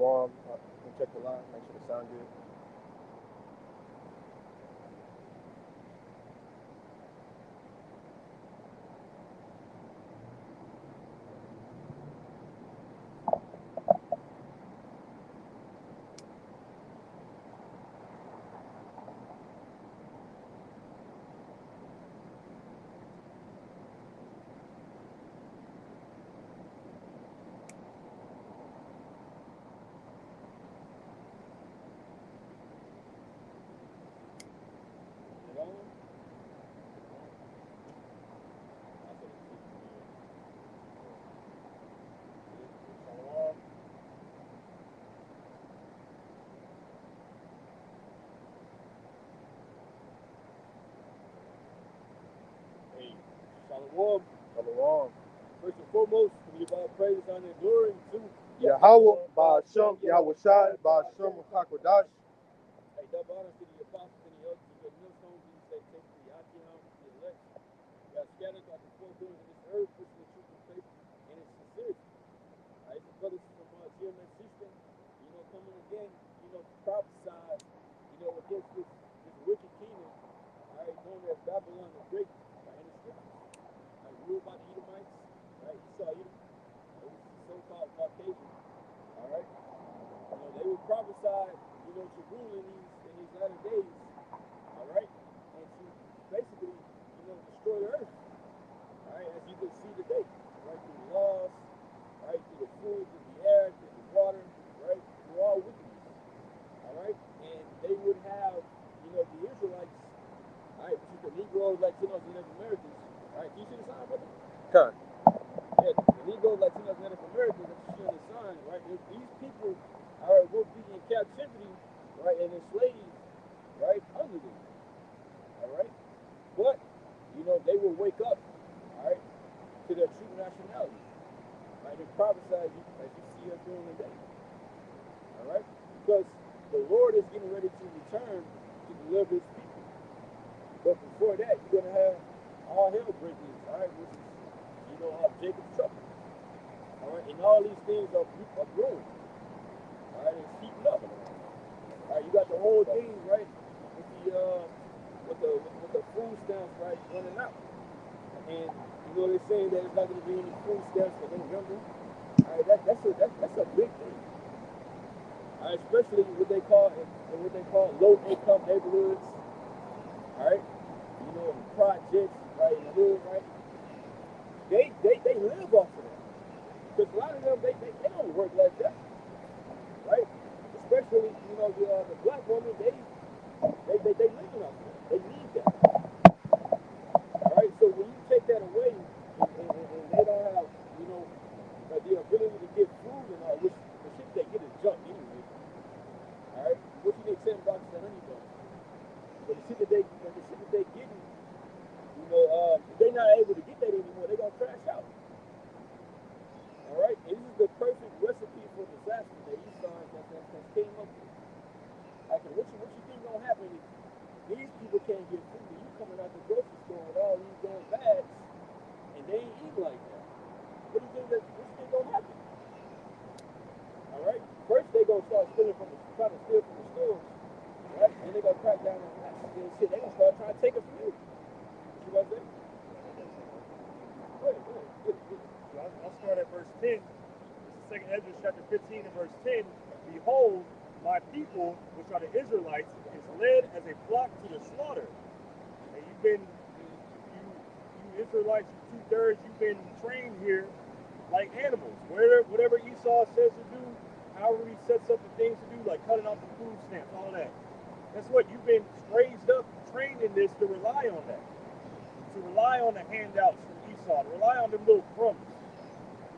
Shalom. Check the line. Make sure it sound good. Shalom. Shalom. First and foremost, we give all praise on the glory to Yahweh, Ba'ashem, Yahweh Shai, Ba'ashem, Hakodash. Hey, double honors to the apostles and the elders of the millstones, and say, take the Yakiham, the elect. We are scattered like the four corners of this earth, pushing the truth and faith and its sincerity. All right, the brothers from GMS system, coming again, prophesied, against this wicked kingdom, all right, known as Babylon the Great, right, in the scriptures. Ruled by the Edomites, right? Esau, Edom, so-called Caucasian, all right? They were prophesied, to rule in these latter days, all right? And to basically, destroy the earth, all right? As you can see today, right? Through the laws, right? Through the food, through the air, through the water, right? Through all wickedness, all right? And they would have, the Israelites, all right, which is the Negroes, Latinos, and Native Americans. All right, can you see the sign, brother? Come. Yeah, the Negroes, Latinos, and Native Americans that you see on the sign, right? These people will be in captivity, right, and enslaved, right, under them. All right? But, they will wake up, all right, to their true nationality. Right? They prophesy as you see us doing today. All right? Because the Lord is getting ready to return to deliver his people. But before that, you're going to have all hell breaking loose, all right, which is, Jacob's trouble. All right, and all these things are growing. All right, it's heating up. All right, you got the whole thing, right, with the food stamps, right, running out. And they're saying that there's not going to be any food stamps for November. All right, that's a big thing. All right, especially what they call low-income neighborhoods. All right, projects, right, in the hood, right? They live off of that. Because a lot of them, they don't work like that, right? Especially, the black woman, they living off of that. They need that. All right, so when you take that away, and they don't have, the ability to get food and all, which the shit they get is junk anyway. All right, what you get $10 of honey bun. But the shit that they getting, if they're not able to get that anymore, they're gonna crash out. All right, and this is the perfect recipe for disaster that Esau that came up with. Like, what you think gonna happen if these people can't get food? And you coming out the grocery store with all these damn bags, and they ain't eating like that. What do you think gonna happen? All right, first they gonna start trying to steal from the stores, right? And they gonna crack down on that shit. They gonna start trying to take it from you. You know what I'm saying? Go ahead. I'll start at verse 10. This is 2 Ezra chapter 15 and verse 10. Behold, my people, which are the Israelites, is led as a flock to the slaughter. And you Israelites, you 2/3, you've been trained here like animals. Whatever Esau says to do, however he sets up the things to do, like cutting off the food stamps, all that. That's what you've been raised up, trained in this to rely on that. To rely on the handouts from Esau, to rely on them little crumbs.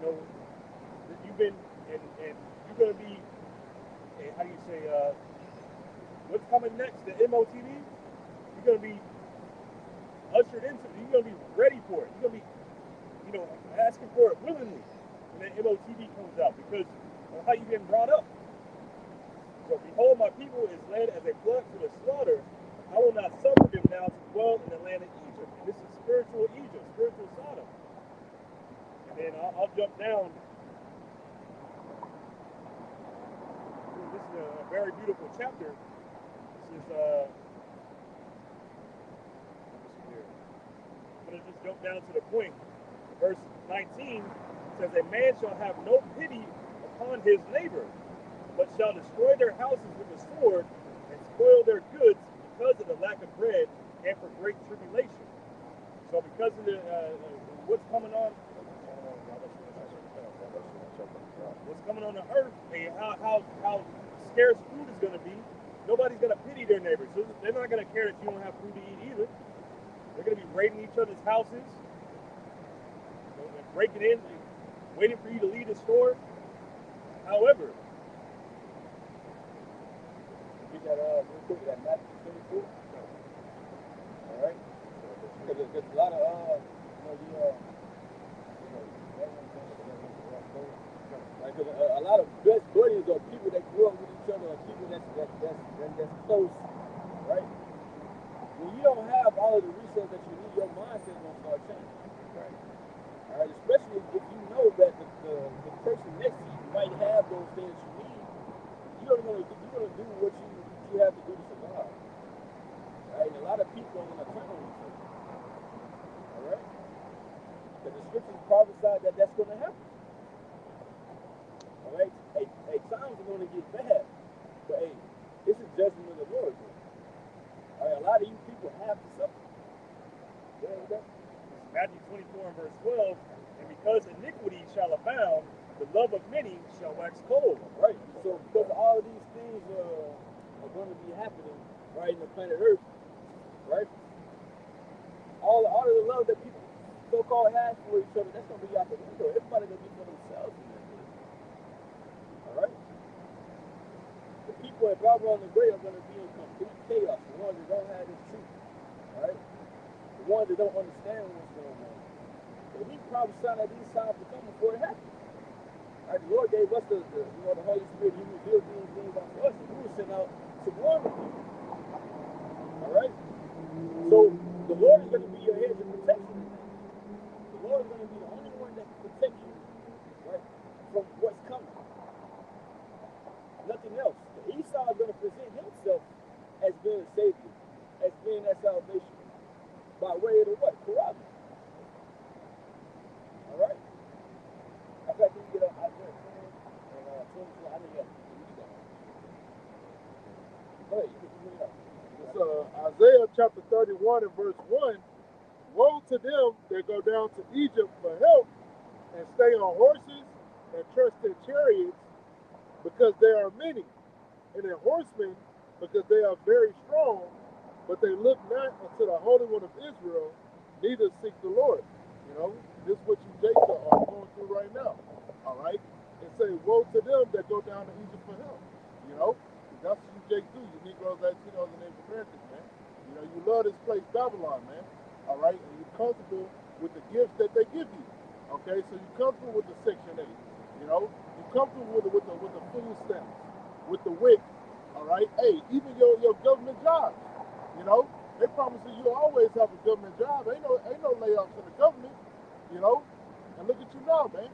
That you've been, and you're going to be, how do you say, what's coming next, the MOTV? You're going to be ushered into it. You're going to be ready for it. You're going to be, asking for it willingly when that MOTV comes out because of how you've been brought up. So behold, my people is led as a flock to the slaughter. I will not suffer them now to dwell in the land of Egypt. And this is spiritual Egypt, spiritual Sodom. And then I'll jump down. very beautiful chapter. This is I'm going to just jump down to the point. Verse 19 says, a man shall have no pity upon his neighbor, but shall destroy their houses with the sword and spoil their goods because of the lack of bread and for great tribulation. So because of the what's coming on the earth and how scarce food is going to be, nobody's going to pity their neighbors. So they're not going to care that you don't have food to eat either. They're going to be raiding each other's houses, breaking in, waiting for you to leave the store. However, we got that Matthew 24. All right, because there's a lot of a lot of best buddies are people that grew up with each other, or people that's close, right? When you don't have all of the resources that you need, your mindset gonna start changing, right? All right, especially if you know that the person next to you might have those things you need, you're gonna do what you have to do to survive, right? And a lot of people are gonna turn on each other, all right? Because the scriptures prophesy that that's gonna happen. All right, hey, times are going to get bad, but hey, it's a judgment of the Lord. All right, a lot of you people have to suffer. Matthew 24 and verse 12, and because iniquity shall abound, the love of many shall wax cold. Right, so because all of these things are going to be happening, right, in the planet Earth, right, all of the love that people so-called have for each other, that's going to be out the window. Everybody's going to be for themselves in that. Right? The people at Babylon the Great are going to be in complete chaos. The ones that don't have this truth. Right? The ones that don't understand what's going on. So he prophesied that these signs would come before it happened. Right? The Lord gave us the Holy Spirit. He revealed these things unto us, and we were sent out to warn the people. All right? So the Lord is going to be your hedge of protection. The Lord is going to be the only one that can protect you, right, from what's coming. Nothing else. Esau is going to present himself as being a savior, as being that salvation, by way of the what? Corrupt. All right? In fact, you get on Isaiah 10 and 24. I know you have to read that. Go ahead, you can read it up. It's Isaiah chapter 31 and verse 1. Woe to them that go down to Egypt for help and stay on horses and trust in chariots, because they are many, and in horsemen, because they are very strong, but they look not unto the Holy One of Israel, neither seek the Lord. You know, this is what you Jacob are going through right now. All right? And say, woe to them that go down to Egypt for help. You know, that's what you Jake do. You Negroes, Latinos, and Native Americans, man. You know, you love this place, Babylon, man. All right? And you're comfortable with the gifts that they give you. Okay? So you're comfortable with the Section 8. You know, you're comfortable with the food stamps, with the WIC, all right? Hey, even your government jobs, you know, they promise you always have a government job. Ain't no layoffs in the government, you know? And look at you now, man.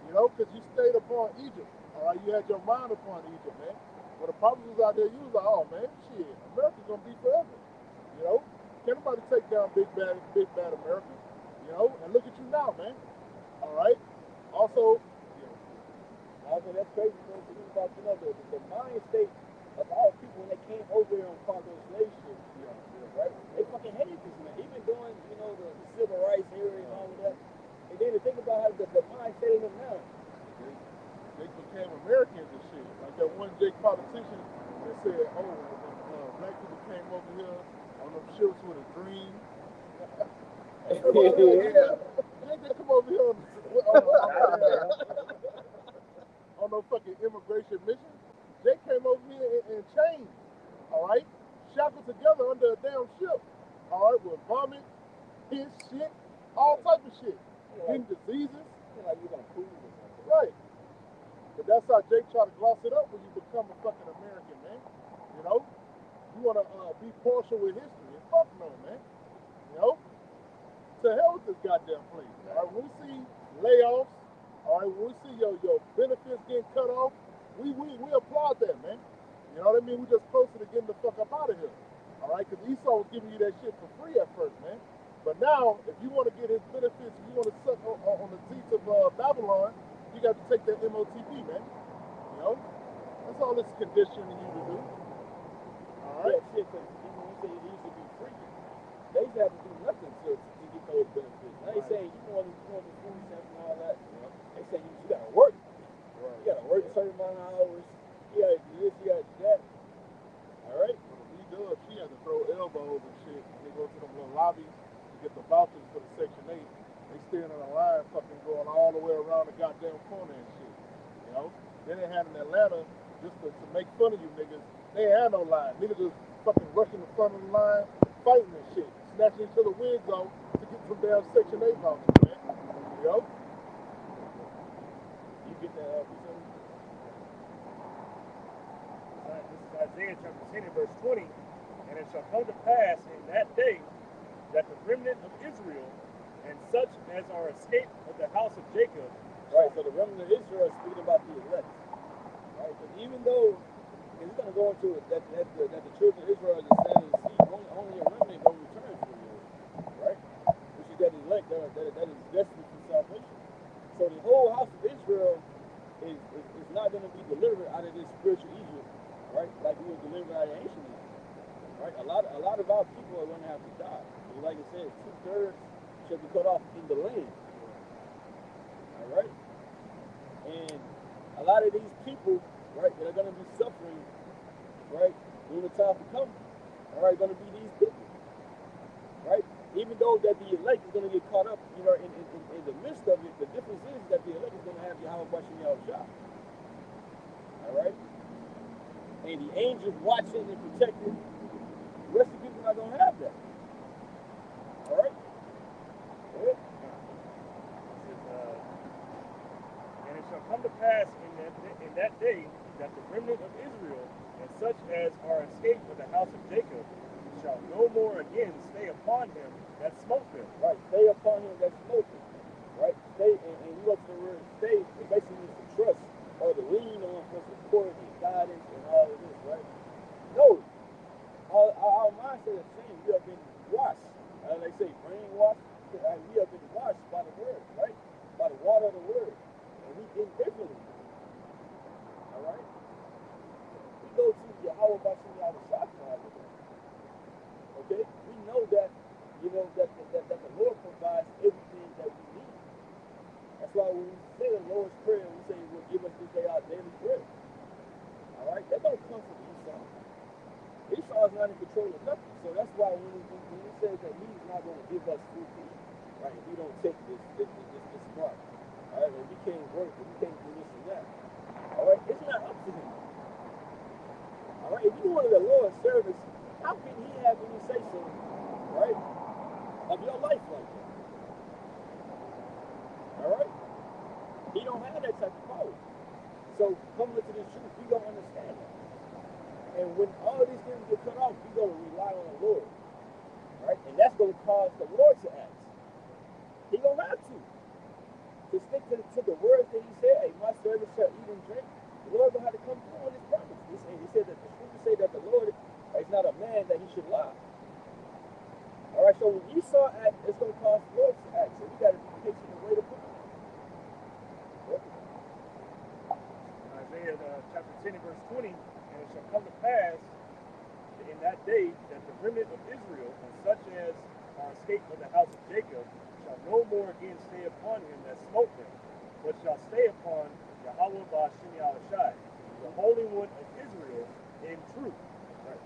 You know, because you stayed upon Egypt, all right? You had your mind upon Egypt, man. When the problems was out there, you was like, oh, man, shit, America's going to be forever, you know? Can't nobody take down big bad America, you know? And look at you now, man, all right? Also, that's crazy because you about the mind state of all people when they came over here on cargo slave ships, right? They fucking hated this man. Even during, the civil rights era and all of that. And then to think about how the mind state in them now. They became Americans and shit. Like that one Jake politician that said, oh, black people came over here on them ships with a dream. Yeah. They come over here on no fucking immigration mission. They came over here in chains, all right? Shackled together under a damn ship, all right, with vomit, piss, shit, all type of shit. Getting diseases. Like you gonna prove it. Right. But that's how Jake try to gloss it up when you become a fucking American, man. You know? You want to be partial with history. And fuck no, man. You know? To hell with this goddamn place. All right, when we see layoffs, all right, when we see your benefits getting cut off, we applaud that, man. You know what I mean? We just closer to getting the fuck up out of here. All right? Because Esau was giving you that shit for free at first, man. But now, if you want to get his benefits, if you want to suck on the teeth of Babylon, you got to take that MOTP, man. You know? That's all it's conditioning you to do. All right? Yeah, shit, because even when you say it used to be free, they used to have to do nothing to get those benefits. Now they saying you want the food stamps and all that. You know, they saying you got to work. Right. You got to work a certain amount of hours. You got to do this, you got to do that. All right? But if we do it, she had to throw elbows and shit. And they go to them little lobbies to get the vouchers for the Section 8. They stand in a line fucking going all the way around the goddamn corner and shit. You know? Then they had in Atlanta, just to make fun of you niggas, they ain't had no line. Niggas just fucking rushing the front of the line, fighting and shit. Snatching each other wigs off to get some damn Section 8 vouchers, man. You know? You get that This is Isaiah chapter 10 and verse 20. And it shall come to pass in that day that the remnant of Israel and such as are escaped of the house of Jacob. right, so the remnant of Israel is speaking about the elect. Right? Because even though it's going to go into it that the children of Israel is the same seed, only a remnant going to return to the Lord. Right? Which is that elect that is destined for salvation. So the whole house of Israel is not going to be delivered out of this spiritual Egypt, right? Like we were delivered out of ancient Egypt. Right? A lot of our people are going to have to die. And like it says, 2/3 shall be cut off in the land. All right? And a lot of these people, right, that are going to be suffering, right, when the time to come, all right, going to be these people. Right? Even though that the elect is going to get caught up, you know, in the midst of it, the difference is that the elect is going to have Yahweh Bashim Yahushua. All right? And the angels watching and protecting. The rest of the people are not going to have that. All right? Yeah. And it shall come to pass in that day that the remnant of Israel and such as are escaped of the house of Jacob shall no more again stay upon him that smote them. Right, stay upon him that smote him. Right, stay, and you look to the word stay, it basically means to trust or to lean on for support and guidance and all of this, right? No, our mindset is saying we have been washed. They say brainwashed. We have been washed by the word, right? By the water of the word. And we think differently. All right? We go to Yahweh Bashim Yahushua to have it. Okay? We know that, you know, that the Lord provides everything that we need. That's why when we say the Lord's Prayer, we say, well, give us this day our daily bread. All right? That don't come from Esau. Esau is not in control of nothing. So that's why when he says that he's not going to give us food to eat, right? If we don't take this mark. All right? If we can't work, if we can't do this and that. All right? It's not up to him. All right? If you wanted the Lord's service, how can he have any say so, right, of your life like that? All right? He don't have that type of power. So coming to this truth, we don't understand that. And when all these things get cut off, we going to rely on the Lord. Right? And that's going to cause the Lord to act. He going to have to. To stick to the words that he said, hey, my servant shall eat and drink. The Lord going to have to come through on his promise. He said that the scriptures say that the Lord is not a man that he should lie. All right, so when Esau act, it's going to cause the Lord to act. So we got to be patient and wait upon him. Isaiah chapter 10 and verse 20. And it shall come to pass in that day that the remnant of Israel and such as are escaped of the house of Jacob shall no more again stay upon him that smote them, but shall stay upon Yahweh Bashim Yahushua, the Holy One of Israel, in truth. Right.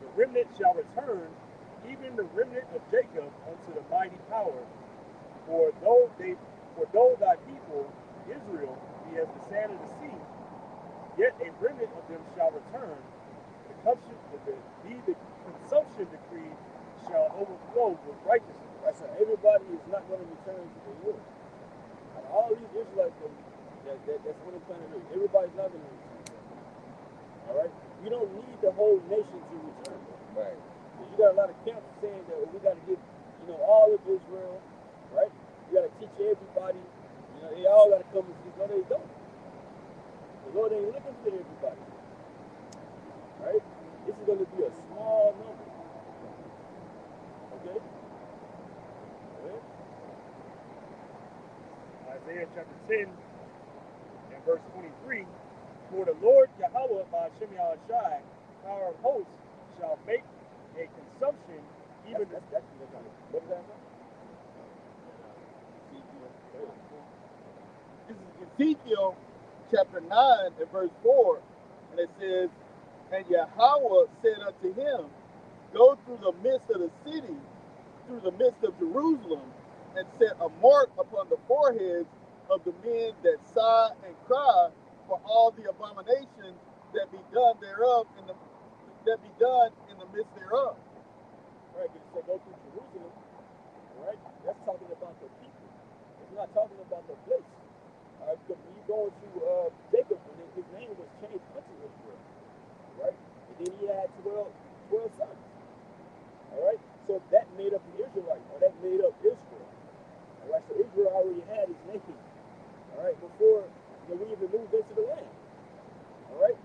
The remnant shall return, even the remnant of Jacob, unto the mighty power. For though thy people Israel be as the sand of the sea, yet a remnant of them shall return. The consumption decree shall overflow with righteousness. Right, so everybody is not going to return to the Lord. And all these Israelites that's on the planet Earth, everybody's not going to return. All right? You don't need the whole nation to return. Right. Because you got a lot of camps saying that we got to give, you know, all of Israel, right? You got to teach everybody. You know, they all got to come into this. No, they don't. The Lord ain't looking for everybody. right? This is going to be a small number. Okay? Right? Isaiah chapter 10 and verse 23. For the Lord Yahweh by Shem Shai, power of hosts, shall make a consumption even That's what is that? This is Ezekiel chapter 9 and verse 4. And it says, And Yahweh said unto him, Go through the midst of the city, through the midst of Jerusalem, and set a mark upon the foreheads of the men that sigh and cry for all the abominations that be done thereof that be done in the midst thereof. Right, because it said go through Jerusalem, right? That's talking about the people. It's not talking about the place. All right, because when you go into Jacob, his name was changed unto Israel, right? And then he had 12 sons. All right, so that made up the Israelites, or that made up Israel. All right, so Israel already had his name. All right, before we even moved into the land. All right,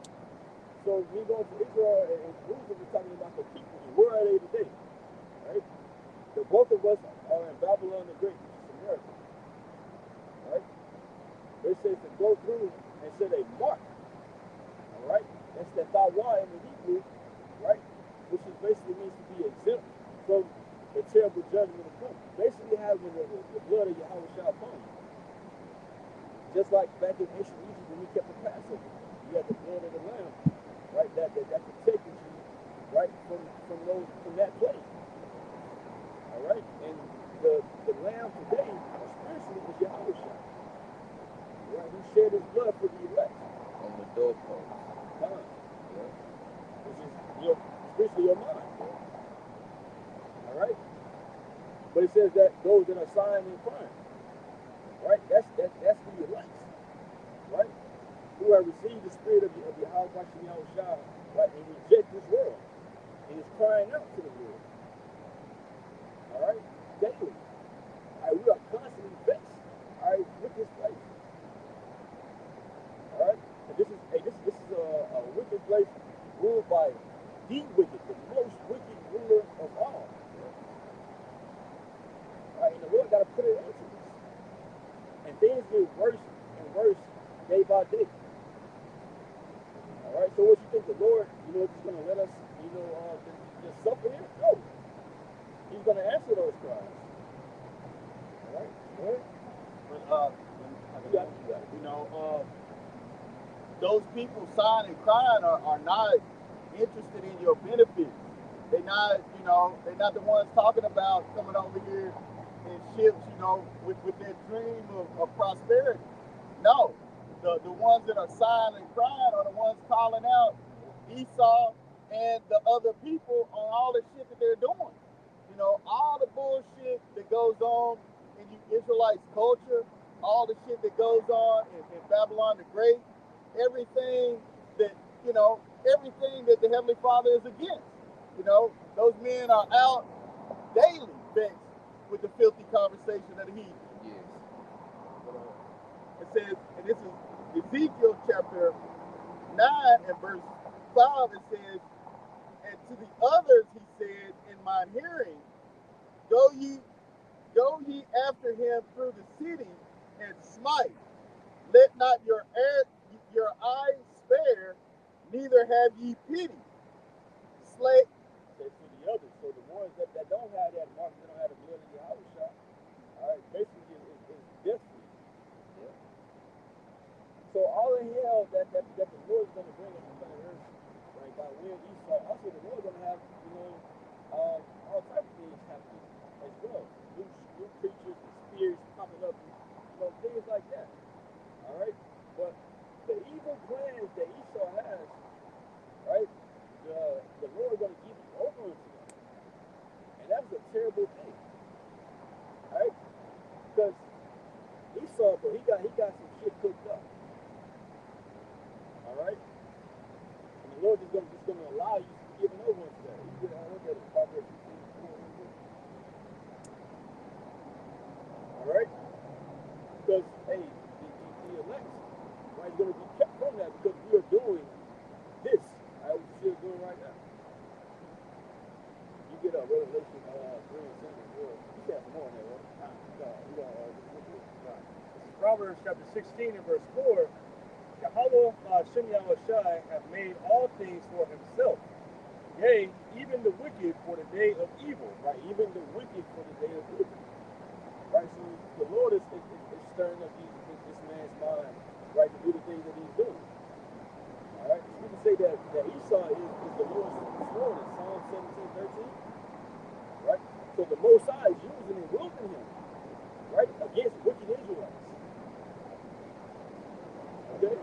so when you go into Israel and Jerusalem, we're talking about the people. And where are they today? Right? So both of us are in Babylon the Great, which is America. Right? They say to go through and set a mark. All right? That's that tawa in the Hebrew, right? Which is basically means to be exempt from the terrible judgment of God. Basically having the blood of Yahweh shall upon you. Just like back in ancient Egypt when we kept the Passover. You had the blood of the lamb, right? That protected you, right, from that plague. All right, and the lamb today, spiritually, is Yahweh Shai, right? Who shed his blood for the elect On the doorpost. time, Yeah. which is spiritually your mind. All right, but it says that those that are sighing and crying, right? That's the elect, right? Who have received the spirit of Yahweh Shai, right, and reject this world, and is crying out to the Lord. All right, daily. All right, we are constantly vexed. All right, with this place. All right, and this is a wicked place ruled by the wicked, the most wicked ruler of all. All right, and the Lord got to put it into this, and things get worse and worse day by day. All right, so what you think the Lord, is going to let us, just suffer here? No, He's going to answer those cries. All right, But those people sighing and crying are not interested in your benefits. They're not the ones talking about coming over here in ships, with their dream of prosperity. No, the ones that are sighing and crying are the ones calling out Esau and the other people on all the shit that they're doing. All the bullshit that goes on in the Israelites' culture, all the shit that goes on in Babylon the Great, everything that the Heavenly Father is against. Those men are out daily vexed with the filthy conversation of the heathen. Yes. It says, and this is Ezekiel chapter 9 and verse 5, it says, And to the others he said in mine hearing, Go ye after him through the city and smite. Let not your eyes spare, neither have ye pity. Slay. to the others. So the ones that don't have that mark, that don't have the blood of Yahweh Shai, all right, basically is death for you. Yeah. So all the hell that the Lord is going to bring on the planet Earth, right, by way of Esau, also the Lord is going to have, all types of things happening as well. New creatures and spirits popping up, things like that. All right? But the evil plans that Esau has, right, the Lord is going to give you over unto them. And that's a terrible thing. Right? Because Esau, bro, he got some shit cooked up. All right? And the Lord is just gonna allow you to be given over unto that. You can look at it, Proverbs 15. All right? Because, hey, the elect, right, is going to be kept from that because we are doing this. Right? We're still doing grandson. You said more than that, right? Proverbs chapter 16 and verse 4. Yahweh Shem Yahushai have made all things for himself. Yea, even the wicked for the day of evil. Right, even the wicked for the day of evil. Right, so the Lord is stirring up this man's mind, right, to do the things that he's doing. All right, so we can say that Esau is the Lord's sworn in Psalm 17:13. Right, so the Most High is using and wielding him, right, against wicked Israelites. Okay,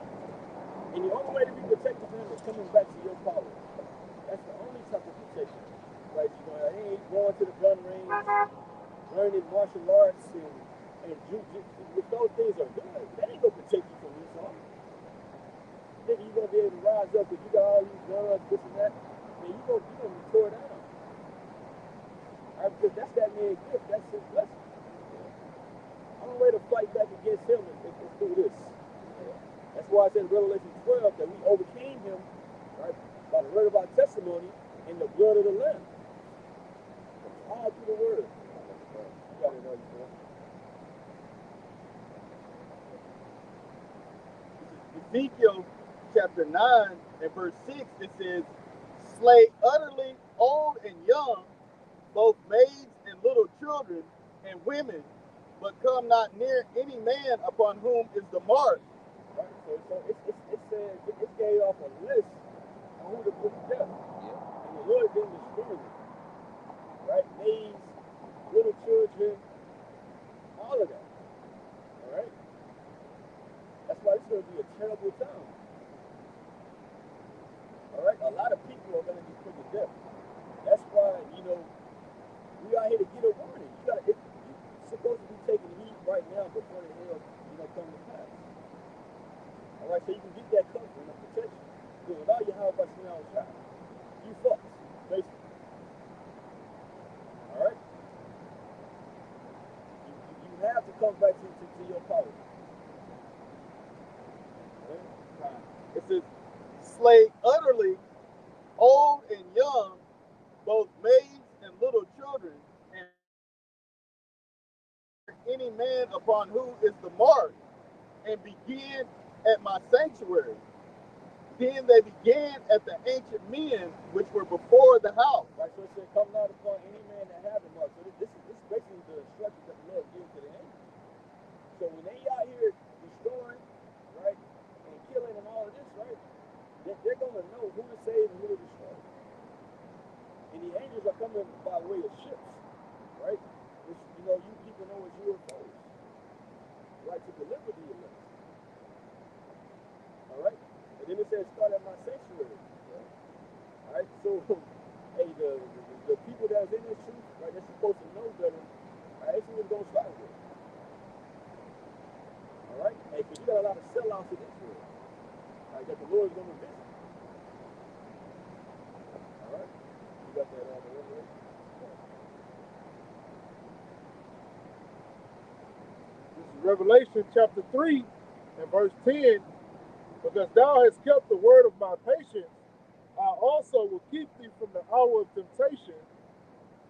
and the only way to be protected from him is coming back to your power. That's the only type of protection. Right, he ain't going to the gun range, learning martial arts and jujitsu. If those things are good, that ain't gonna protect you from Esau. Then you're gonna be able to rise up if you got all these guns, this and that, then you're gonna be tore down. All right, because that's that man's gift, that's his blessing. The only way to fight back against him is through this. That's why I said in Revelation 12 that we overcame him, right, by the word of our testimony and the blood of the Lamb. All through the word. You got it, Ezekiel chapter 9 and verse 6, it says, slay utterly old and young, both maids and little children and women, but come not near any man upon whom is the mark. Right, so it said, it gave off a list on who to put to death. Yeah. And the Lord didn't destroy them. Right, maids, little children, all of that. All right? That's why it's going to be a terrible time. All right? A lot of people are going to be put to death. That's why, we are here to get a warning. You're supposed to be taking heed right now before the hell, come to pass. All right? So you can get that covering of protection. Because without your house, you fucked, basically. All right? You have to come back to your power. It says, slay utterly old and young, both maids and little children, and any man upon whom is the mark, and begin at my sanctuary. Then they began at the ancient men which were before the house. Right, so it said, come not upon any man that have the mark. So this is basically the instructions that the Lord gives to the angels. So when they out here destroying, right, and killing and all of this, right, they're going to know who to save and who to destroy. And the angels are coming by way of ships, right? Which, you people know as UFOs, right, to deliver the elect. All right? And then it says, start at my sanctuary. All right? So, hey, the people that are in this truth, right, they're supposed to know better. All right? That's who it's going to start with. All right? Hey, because you got a lot of sellouts in this world. All right, that the Lord is going to visit. All right? You got that on the Revelation? This is Revelation chapter 3 and verse 10. Because thou hast kept the word of my patience, I also will keep thee from the hour of temptation,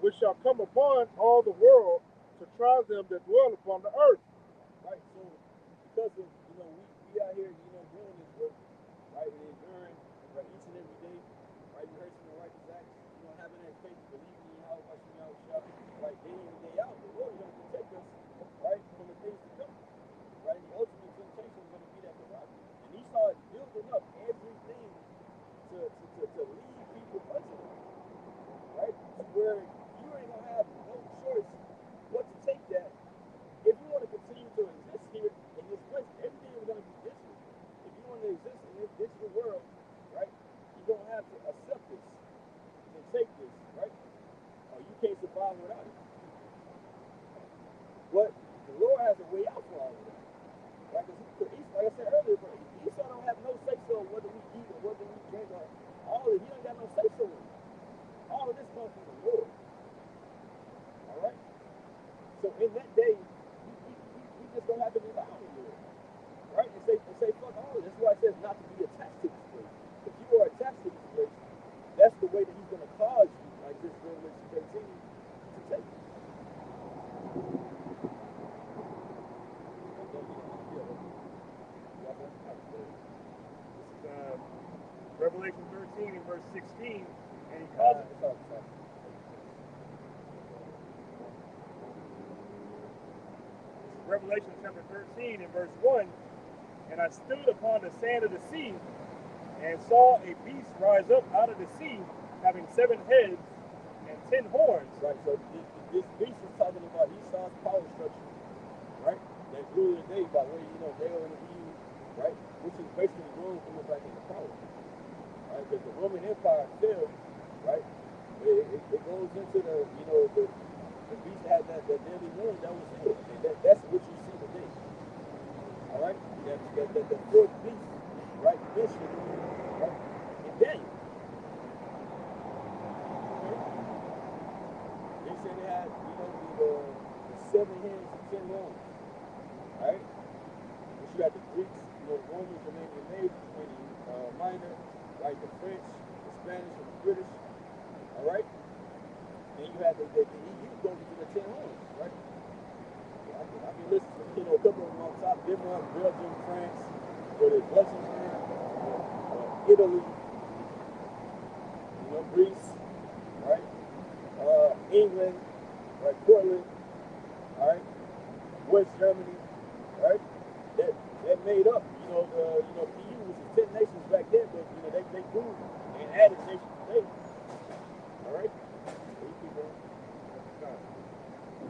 which shall come upon all the world to try them that dwell upon the earth. Right, so because of, we out here, doing this work, right, and enduring, right, each and every day, right, rehearsing the righteous acts, having that faith, believing in Yahweh, right, day in and day out, the Lord is going to protect us, right, from the things to come, right, and the ultimate temptation is going to be that prerogative. And Esau is building up everything to lead people unto them, right, to where you ain't going to have no choice but to take that. If you want to continue to exist here in this place, everything is going to be digital. If you want to exist in this digital world, right, you're going to have to accept this and take this, right? Or you can't survive without it. But the Lord has a way out for all of that. Right? Because like I said earlier, bro, Esau don't have no say-so whether we eat or whether we drink or all of it. He don't got no say-so in it. All of this comes from the Lord. All right? So in that day, we just don't have to rely on the Lord. Right? And say fuck all of it. That's why it says not to be attached to this place. If you are attached to this place, that's the way that he's going to cause you, like this Revelation 13, to verse 16, and he calls it. Revelation chapter 13 and verse 1. And I stood upon the sand of the sea and saw a beast rise up out of the sea, having 7 heads and 10 horns. Right, so this beast is talking about Esau's power structure, right? That rule the day by way, they are in the Eve, right? Which is basically Rome coming back into power, right? Because the Roman Empire fell, right? It goes into the beast had that deadly wound that was healed. And that's what you see today. All right? The fourth beast, right? Mentioned, right? In Daniel. Okay? They said they had, the 7 hands and 10 horns. All right? But you got the Greeks, the Romans, the Romanian minor, right? The French, the Spanish, and the British. All right? And you have the EU going into the 10 horns, right? I can list a couple of them on top: Denmark, Belgium, France, Luxembourg, Italy, Greece, right? England, right? Portland, all right? West Germany, right? That made up, the EU was 10 nations back then, but they grew and added nations today. All right?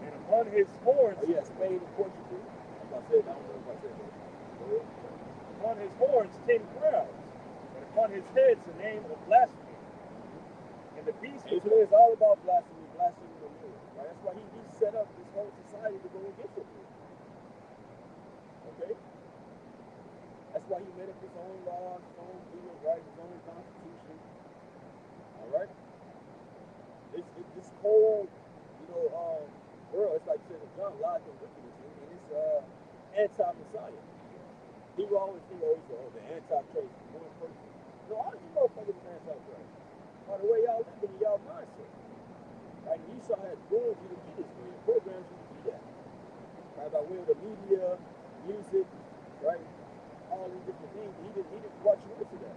And upon his horns, Spain and Portugal. I don't know if I said that. upon his horns 10 crowns, and upon his heads the name of blasphemy. And the beast was all about blasphemy the Lord. Right? That's why he set up this whole society to go against the Lord. Okay? That's why he made up his own laws, his own bill of rights, his own constitution. All right? This whole, world, it's like saying John lies and wickedness, and it's anti-Messiah. He will always think, the anti-Christ is one person. No, how do you know fucking the anti-Christ? By the way y'all live in y'all mindset. Right? And Esau had groomed you to be this way, and programs you to be that. Right? By way of the media, music, right? All these different things. He didn't watch you into that.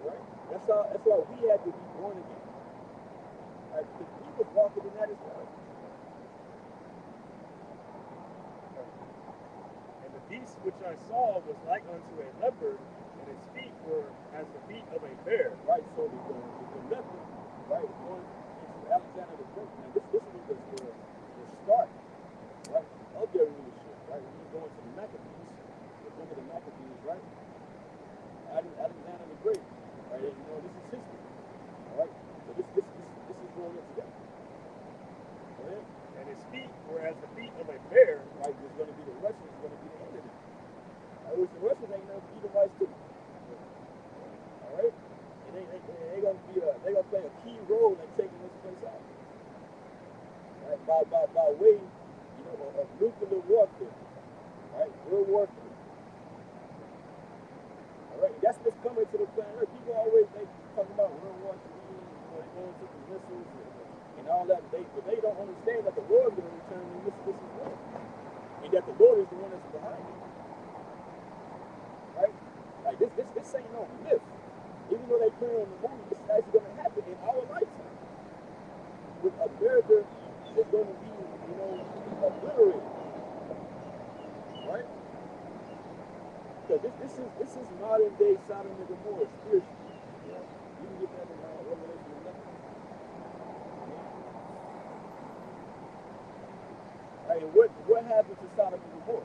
Alright? That's why we had to be born again. Right? Because he was walking in that as well. And the beast which I saw was like unto a leopard, and its feet were as the feet of a bear. Right, so the leopard, right, going into Alexander the Great. Now this was the start, right, of their leadership, right? When you go into the Maccabees, remember the Maccabees, right? Alexander the Great, right? And, this is history, all right? So this is going into that. Right? And his feet were as the feet of a bear. Right, there's going to be the Russians, going to be the end of it. Right, which the Russians ain't never beat the whites too. All right, and they're going to be they're going to play a key role in taking this place out. Right, by way, of nuclear warfare. Right, world warfare. All right, that's what's coming to the planet Earth. People always talking about World War III, they're going to the missiles and all that, but they don't understand that the Lord is going to return and this as well. And that the Lord is the one that's behind it. Right? Like this ain't no myth. Even though they play on the movie, this is actually going to happen in our lifetime. With America is going to be, obliterated. Right? Because this is modern day Sodom and Gomorrah spiritually. Yeah. You can get that in Revelation 11. Right, and what happened to Sodom and Gomorrah?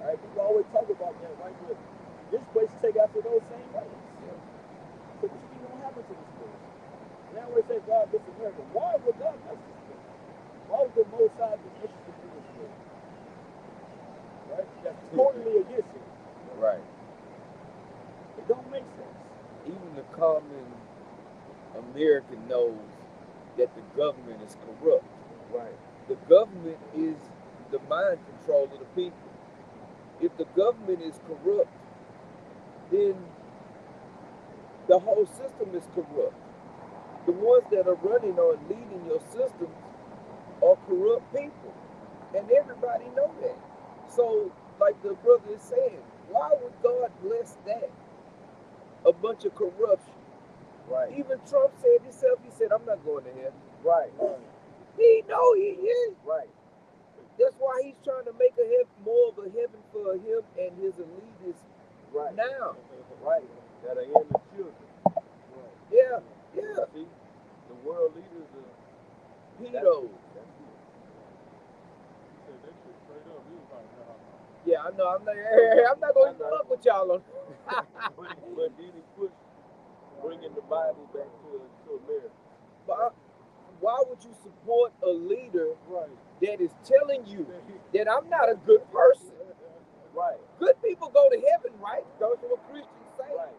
All right, people always talk about that, right? But this place take after those same ways. Yeah. So this thing don't happen to this place. Now we say God bless America. Why would God bless this place? Why would the Most High be interested in this place? Right? That's totally against it. Right. It don't make sense. Even the common American knows that the government is corrupt. Right. The government is the mind control of the people. If the government is corrupt, then the whole system is corrupt. The ones that are running or leading your systems are corrupt people. And everybody know that. So, like the brother is saying, why would God bless that? a bunch of corruption. Right. Even Trump said himself, he said, I'm not going to heaven. Right. He know he is. Right. That's why he's trying to make a heaven, more of a heaven for him and his elitists Right. now. Right. That are in the children. Right. Yeah, yeah. See, the world leaders are Pedos. He said that shit straight up. He was like, nah. Yeah, I know. I'm not going to fuck with y'all on. but then he pushed bringing the Bible back to America. But why would you support a leader Right. that is telling you that I'm not a good person? Right. Good people go to heaven, right? Those are what Christians say. Right.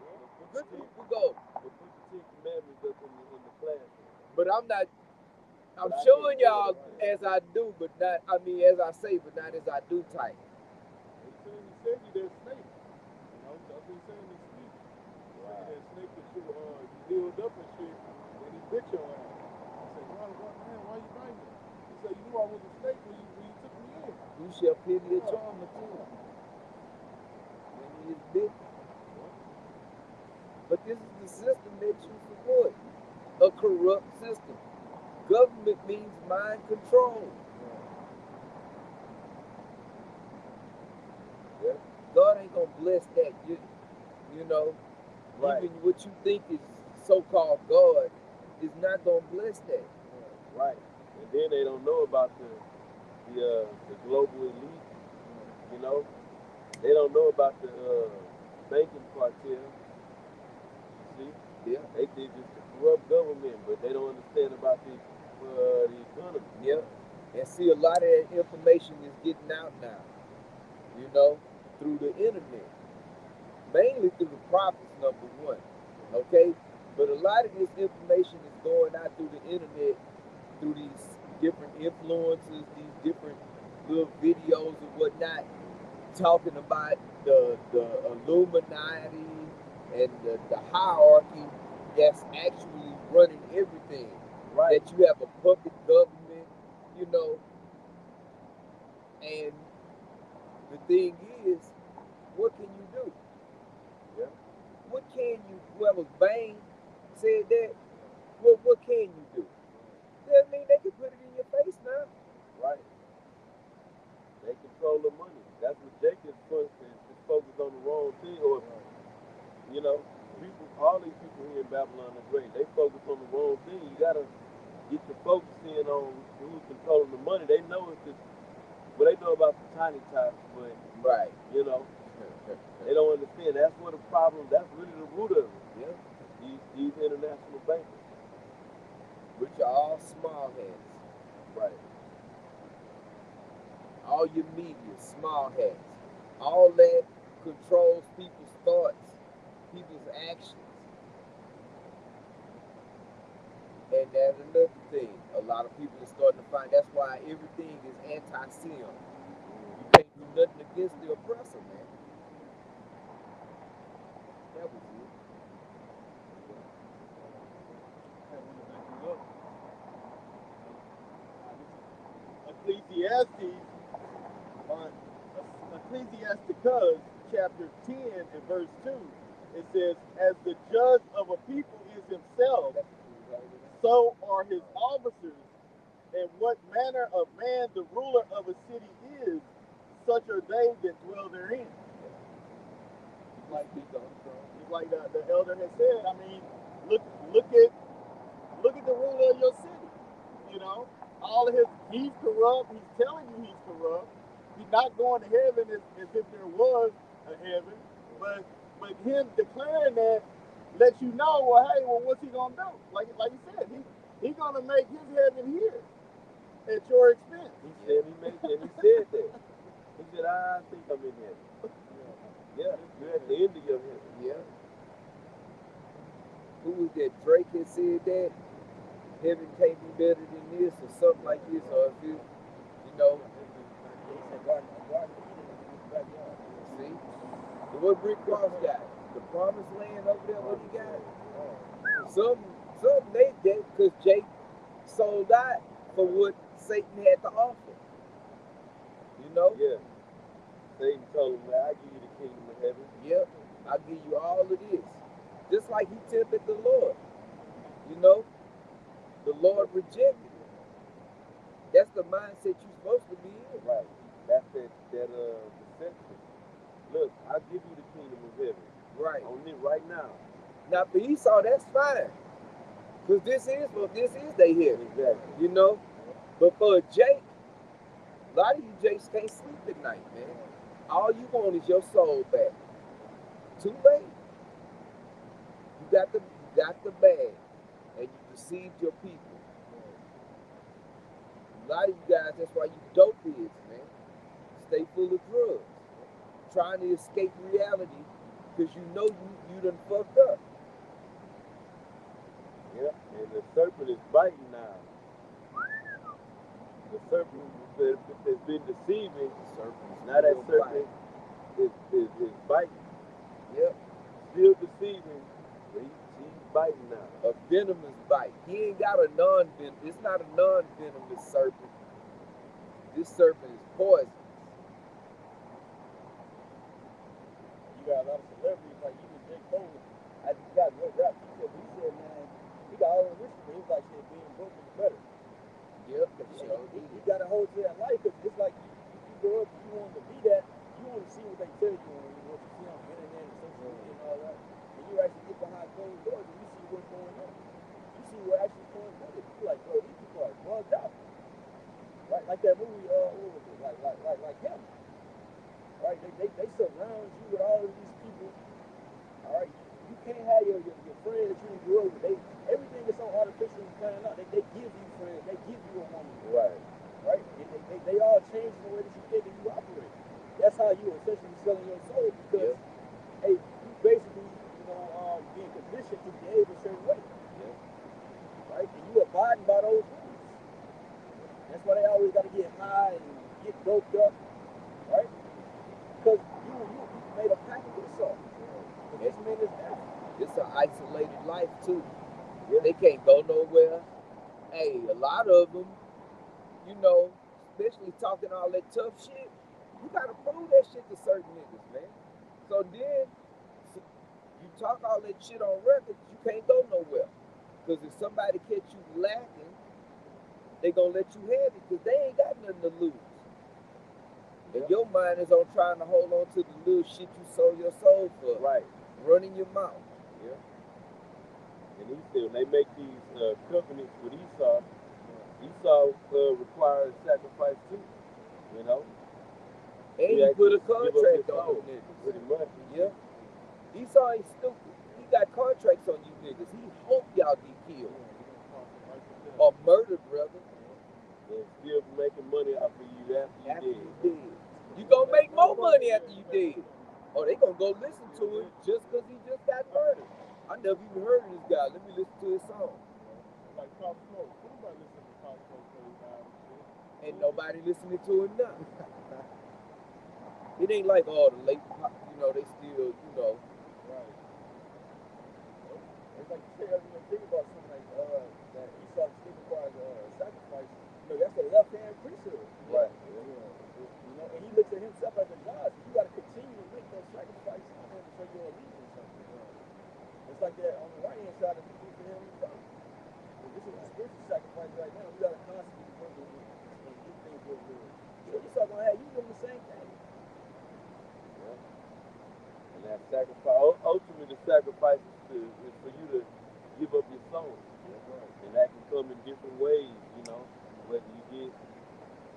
Good people go. But put the 10 Commandments up in the classroom. But I'm not. I'm showing y'all as I do, but not. I mean, as I say, but not as I do type. He said you that snake. You know, that's what he said in his speech. Wow. That snake that you healed up and shit, and he bit your ass. I said, why you biting me? He said, you knew I was a snake when you took me in. You shall pity a charmer too. When he is bitten. But this is the system that you support. A corrupt system. Government means mind control. Yeah. God ain't gonna bless that. You know, Right. even what you think is so-called God is not gonna bless that. Right. And then they don't know about the global elite. You know, they don't know about the banking cartel. See, Yeah. they think it's the corrupt government, but they don't understand about the economy. Yeah. And see, a lot of that information is getting out now. You know, through the internet, mainly through the prophets, number one. Okay, but a lot of this information is going out through the internet, through these different influencers, these different little videos and whatnot, talking about the Illuminati and the hierarchy that's actually running everything. Right. That you have a puppet government, you know, and the thing is, what can you do? Yeah. What can you? Whoever Bane said that. What can you do? That mean they can put it in your face now. Right. They control the money. That's what Jacob's point is focused on the wrong thing. Or, you know, people, all these people here in Babylon the Great, they focus on the wrong thing. You gotta get your focus in on who's controlling the money. They know it's just, well, they know about the tiny tots, but Right. you know, they don't understand. That's what the problem. That's really the root of it. Yeah. These international bankers. Which are all small hats. Right. All your media, small hats. All that controls people's thoughts, people's actions. And there's another thing. A lot of people are starting to find that's why everything is anti-sin. You can't do nothing against the oppressor, man. That was it. Ecclesiastes, on Ecclesiasticus, chapter 10 and verse 2, it says, as the judge of a people is himself, so are his officers, and what manner of man the ruler of a city is, such are they that dwell therein. Like the elder has said, I mean, look at the ruler of your city. You know, all of he's corrupt. He's telling you he's corrupt. He's not going to heaven as if there was a heaven, but him declaring that lets you know, well, hey, well, what's he gonna do? Like you said, he's gonna make his heaven here at your expense. He said that. He said, I think I'm in heaven. Yeah, you're at the end of your heaven. Yeah. Who was that? Drake had said that heaven can't be better than this or something like this, or if you know. See? So what Rick Ross got? The promised land over there, what he got? Some they because Jake sold out for what Satan had to offer. You know? Yeah. Satan told him, I'll give you the kingdom of heaven. Yep. I'll give you all of this. Just like he tempted the Lord. You know, the Lord rejected it. That's the mindset you're supposed to be in. Right. That's that deception. Look, I'll give you the kingdom of heaven. Right. On it right now. Now for Esau, that's fine. Because this is they here. Exactly. You know? But for Jake, a lot of you Jakes can't sleep at night, man. All you want is your soul back. Too late. You got the bag, and you deceived your people. A lot of you guys, that's why you dope heads, man. Stay full of drugs, trying to escape reality because you know you done fucked up. Yeah, and the serpent is biting now. The serpent has been deceiving. Now that serpent is biting. Yep. Still deceiving, but he's biting now. A venomous bite. He ain't got a non-venomous. It's not a non-venomous serpent. This serpent is poisonous. You got a lot of celebrities like even J. Cole. I just got no rap. He said, man, he got all the risk. He was like, shit, being broke is better. Yep. He got a hold to that life because it's like you grow up, you want to be that, you want to see what they tell you and what you see on the internet and social media and all that. And you actually get behind closed doors and you see what's going on. You see what actually comes with it. You're like, bro, these people are bugged out. Right? Like that movie, what was it? Like him. Right? They surround you with all of these people. All right? You can't have your friend that you grew up with. Everything is so artificial and planned out. They give you friends. They give you a woman. Right. Right? And they all change the way that you think and you operate. That's how you essentially selling your soul because, hey, you basically, being conditioned to behave a certain way. Right? And you abiding by those rules. That's why they always got to get high and get doped up. Right? Because you made a pact with yourself. But this man is dead. It's an isolated life too. They can't go nowhere. Hey, a lot of them, especially talking all that tough shit, you gotta prove that shit to certain niggas, man. So then you talk all that shit on record, you can't go nowhere. Because if somebody catch you lacking, they gonna let you have it because they ain't got nothing to lose. And your mind is on trying to hold on to the little shit you sold your soul for. Right. Running your mouth. Yeah. And he said when they make these covenants with Esau requires sacrifice too. And he put a contract on them niggas. Pretty much. Yeah. Esau ain't stupid. He got contracts on you niggas. He hope y'all get killed. Or murdered, brother. And still making money off of you after you dead. You gonna make more money after you dead. Or they gonna go listen to it just because he just got murdered. I never even heard of this guy. Let me listen to his song. Like Pop Smoke. Nobody listen to Pop Smoke for his album. Ain't nobody listening to him now. It ain't like, the late pop, they still, Right. It's like you say, I think about something like that Esau still requires sacrifice. That's a left-hand priesthood. Right. And he looks at himself as a God. So you got to continue to make those sacrifices for him to show your allegiance. It's like that on the right-hand side of the for him himself. So this is a spiritual sacrifice right now. We got to constantly work with it and do things with it. So Esau going to have you doing the same thing. And that sacrifice, ultimately the sacrifice is for you to give up your soul. And that can come in different ways, whether you get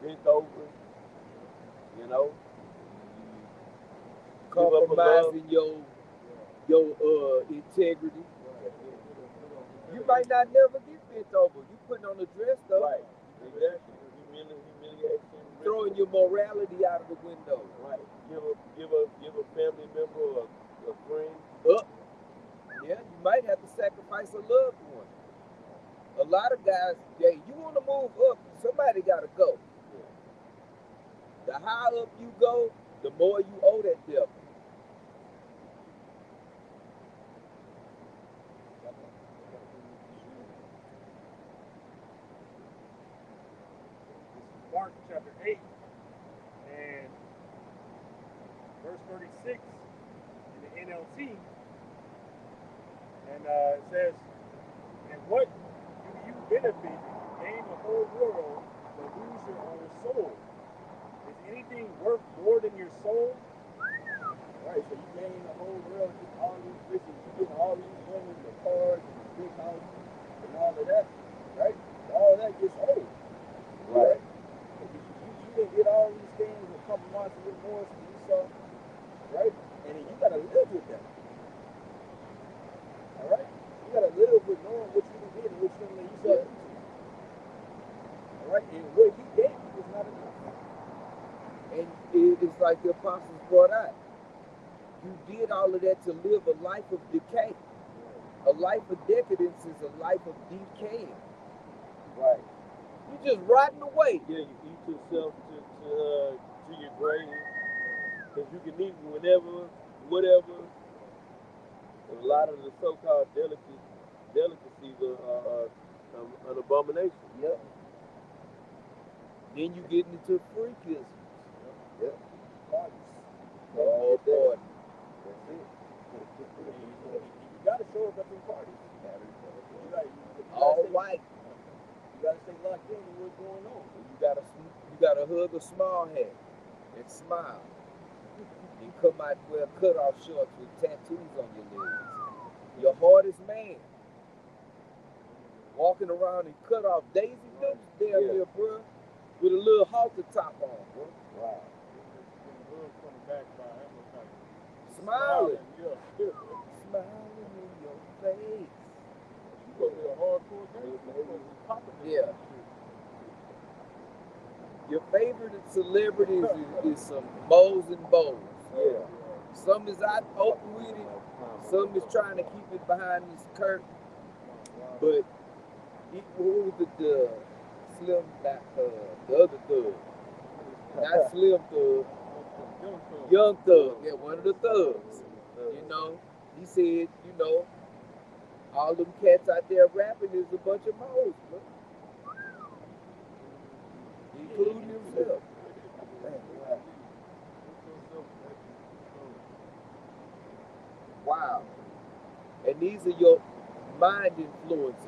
bent over, compromising your integrity. You might not never get bent over. You putting on a dress though. Right. Exactly. Humiliation. Throwing your morality out of the window. Right. Give a family member or a friend. Yeah, you might have to sacrifice a loved one. A lot of guys, you want to move up, somebody got to go. The higher up you go, the more you owe that devil. Mark chapter 8 and verse 36 in the NLT. And it says, and what do you benefit if you gain the whole world but lose your own soul? Is anything worth more than your soul? Right, so you gain the whole world, get all these riches, you get all these women, the cars, and the big house, and all of that, right? All that gets old, right? You didn't get all these things a couple months of remorse and you saw, right? And then you gotta live with that, all right? You gotta live with knowing what you did and what you didn't you saw, all right? And what he gave you was not enough. And it's like the apostles brought out. You did all of that to live a life of decay. A life of decadence is a life of decaying. Right. You're just rotting away. Yeah, you eat yourself to your grave. Because you can eat whenever, whatever. A lot of the so-called delicacies are an abomination. Yep. Then you get into freakism. Yep. Parties. Oh, boy. That's it. You gotta show up at some parties. All white. You gotta stay locked in with what's going on. You gotta hug a small hat and smile. And come out wear cutoff shorts with tattoos on your legs. Your hardest man. Walking around in cutoff daisy dukes down there, bro, with a little halter top on, bro. Wow. Smiling. Yeah. Smiling in your face. You supposed to be a hardcore gangster. You supposed to be popping this Yeah. shit. Your favorite celebrities is some moles and bows. Yeah. Some is out open with it. Some is trying to keep it behind this curtain. But what was the Slim, the other thug? Not Slim Thug, Young Thug. Yeah, one of the thugs. You know, he said, you know, all them cats out there rapping is a bunch of moles, bro. Including himself. Wow. And these are your mind influences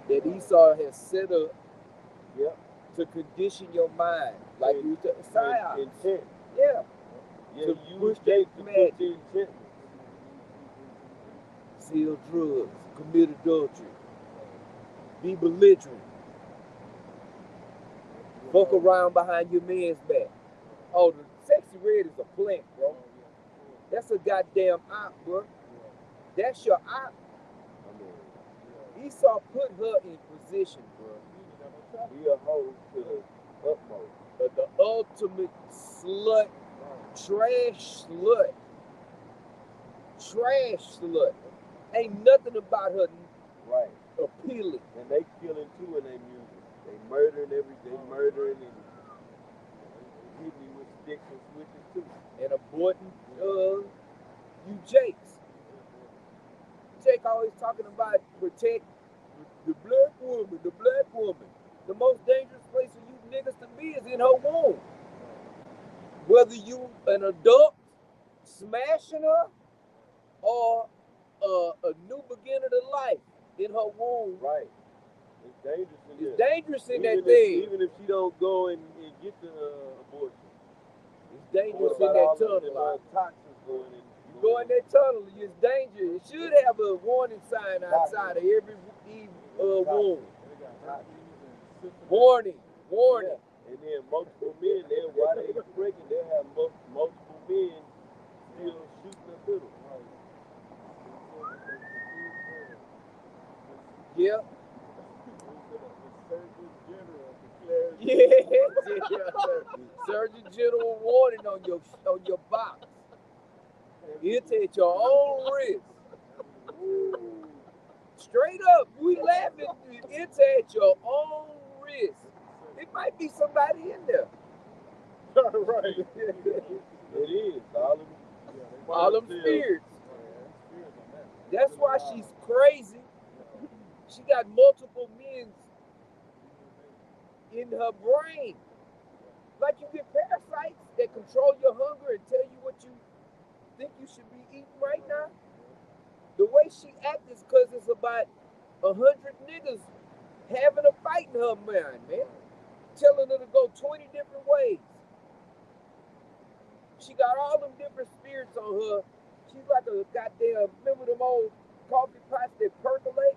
that Esau has set up to condition your mind. Like you said, psyops. Intent. Yeah. Yeah, To you push take that to magic. put the intent. Sell drugs, commit adultery, be belligerent, fuck around behind your man's back. Oh, the sexy red is a plant, bro. That's a goddamn op, bro. That's your op. Esau put her in position, bro. Be a hoe to the utmost. But the ultimate slut, trash slut. Ain't nothing about her Right. appealing. And they killing too in their music. They murdering and hitting you with sticks and switches too. And aborting you Jakes. Jake always talking about protect the black woman, the black woman. The most dangerous place for you niggas to be is in her womb. Whether you an adult smashing her or a new beginner to life in her womb. Right. It's dangerous in It's there. dangerous in that thing. Even if she don't go and get the abortion. It's dangerous in that tunnel. Toxins going in. You go in that tunnel, it's dangerous. It should have a warning sign outside of every womb. Warning. Yeah. And then multiple men, while they pregnant, they'll have multiple men still shooting the fiddle. Yeah. Yeah. Surgeon General warning on your box. Irritate your own wrist. Straight up, we laughing. Irritate your own wrist. It might be somebody in there. Right. It is. All them spirits. That's why she's crazy. She got multiple men in her brain. Like you get parasites that control your hunger and tell you what you think you should be eating right now. The way she acts is because it's about 100 niggas having a fight in her mind, man. Telling her to go 20 different ways. She got all them different spirits on her. She's like a goddamn, remember them old coffee pots that percolate?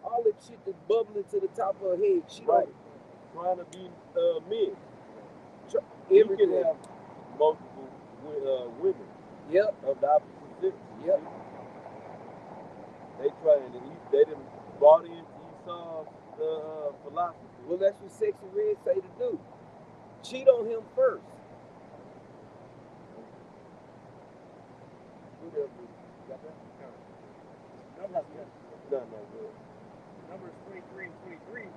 All that shit that's bubbling to the top of her head. She Right. don't Trying to be men. everything. You can have multiple women Yep, of the opposite sex. yep. They trying to they done bought into Esau's philosophy. Well, that's what Sexy Red say to do. Cheat on him first. Whatever. Got that? No, good. Numbers 23 and 23.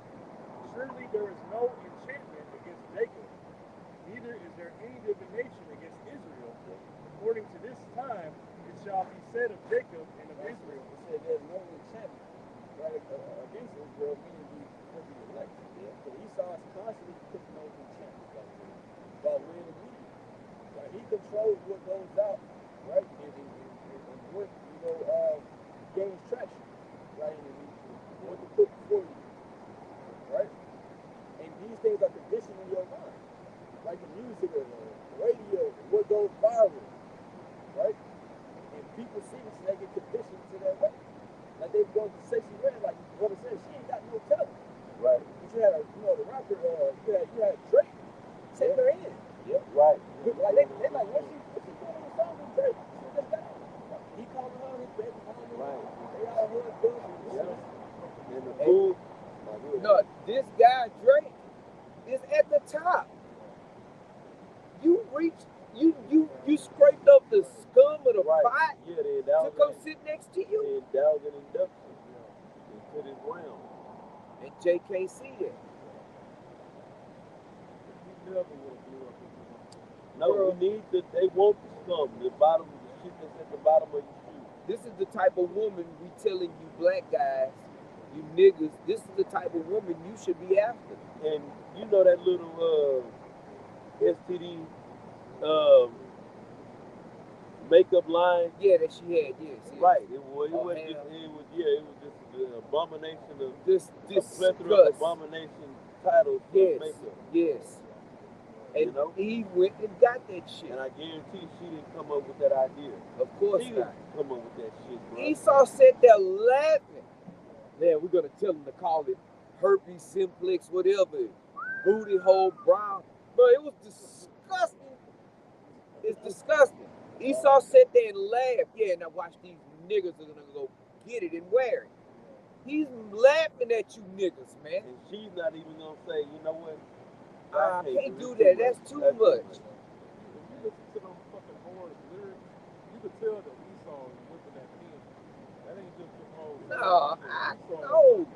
Surely there is no enchantment against Jacob, neither is there any divination against Israel. According to this time, it shall be said of Jacob and of Israel. It said there's no enchantment, right, against Israel, meaning we will be elected. Yeah. So Esau is constantly putting those enchantments out there about where to lead. Right? He controls what goes out, right, and what, gains traction, right, and what to put before you, right? And these things are conditioned in your mind, like the music or the radio, what goes viral, right? And people see this and they get conditioned to that way. Like they go to Sexy Red, like brother said, she ain't got no talent. Right. But you had the rapper, you had Drake take her in. Yeah. Right. Like they like, what's she doing in the song with Drake? She just got he calling her his baby mama. Right. They all hood girls. And the food. No, this guy Drake is at the top. You reached, you scraped up the scum of the pot Yeah, they to come sit next to you. They endowed an induction into this realm. And Jay can't see that. He never would have blew up. No, we need the. They want the scum, the bottom, the shit that's at the bottom of your shoe. This is the type of woman we telling you black guys, you niggas, this is the type of woman you should be after. And you know that little STD makeup line. Yeah, that she had, yes. Right. It was just the abomination of this plethora of abomination titles. Yes, makeup. yes. And you know? he went and got that shit. And I guarantee she didn't come up with that idea. Of course she not. didn't come up with that shit, bro. Esau sat there laughing. Man, we're gonna tell him to call it herpes simplex, whatever. Booty hole brown. Bro, it was disgusting. It's disgusting. Esau sat there and laughed. Yeah, now watch, these niggas are gonna go get it and wear it. He's laughing at you niggas, man. And she's not even gonna say, you know what? I can't do that. That's too much. If you listen to them fucking horror lyrics, you could tell that Esau is whipping that pen. That ain't just the whole. No, I know.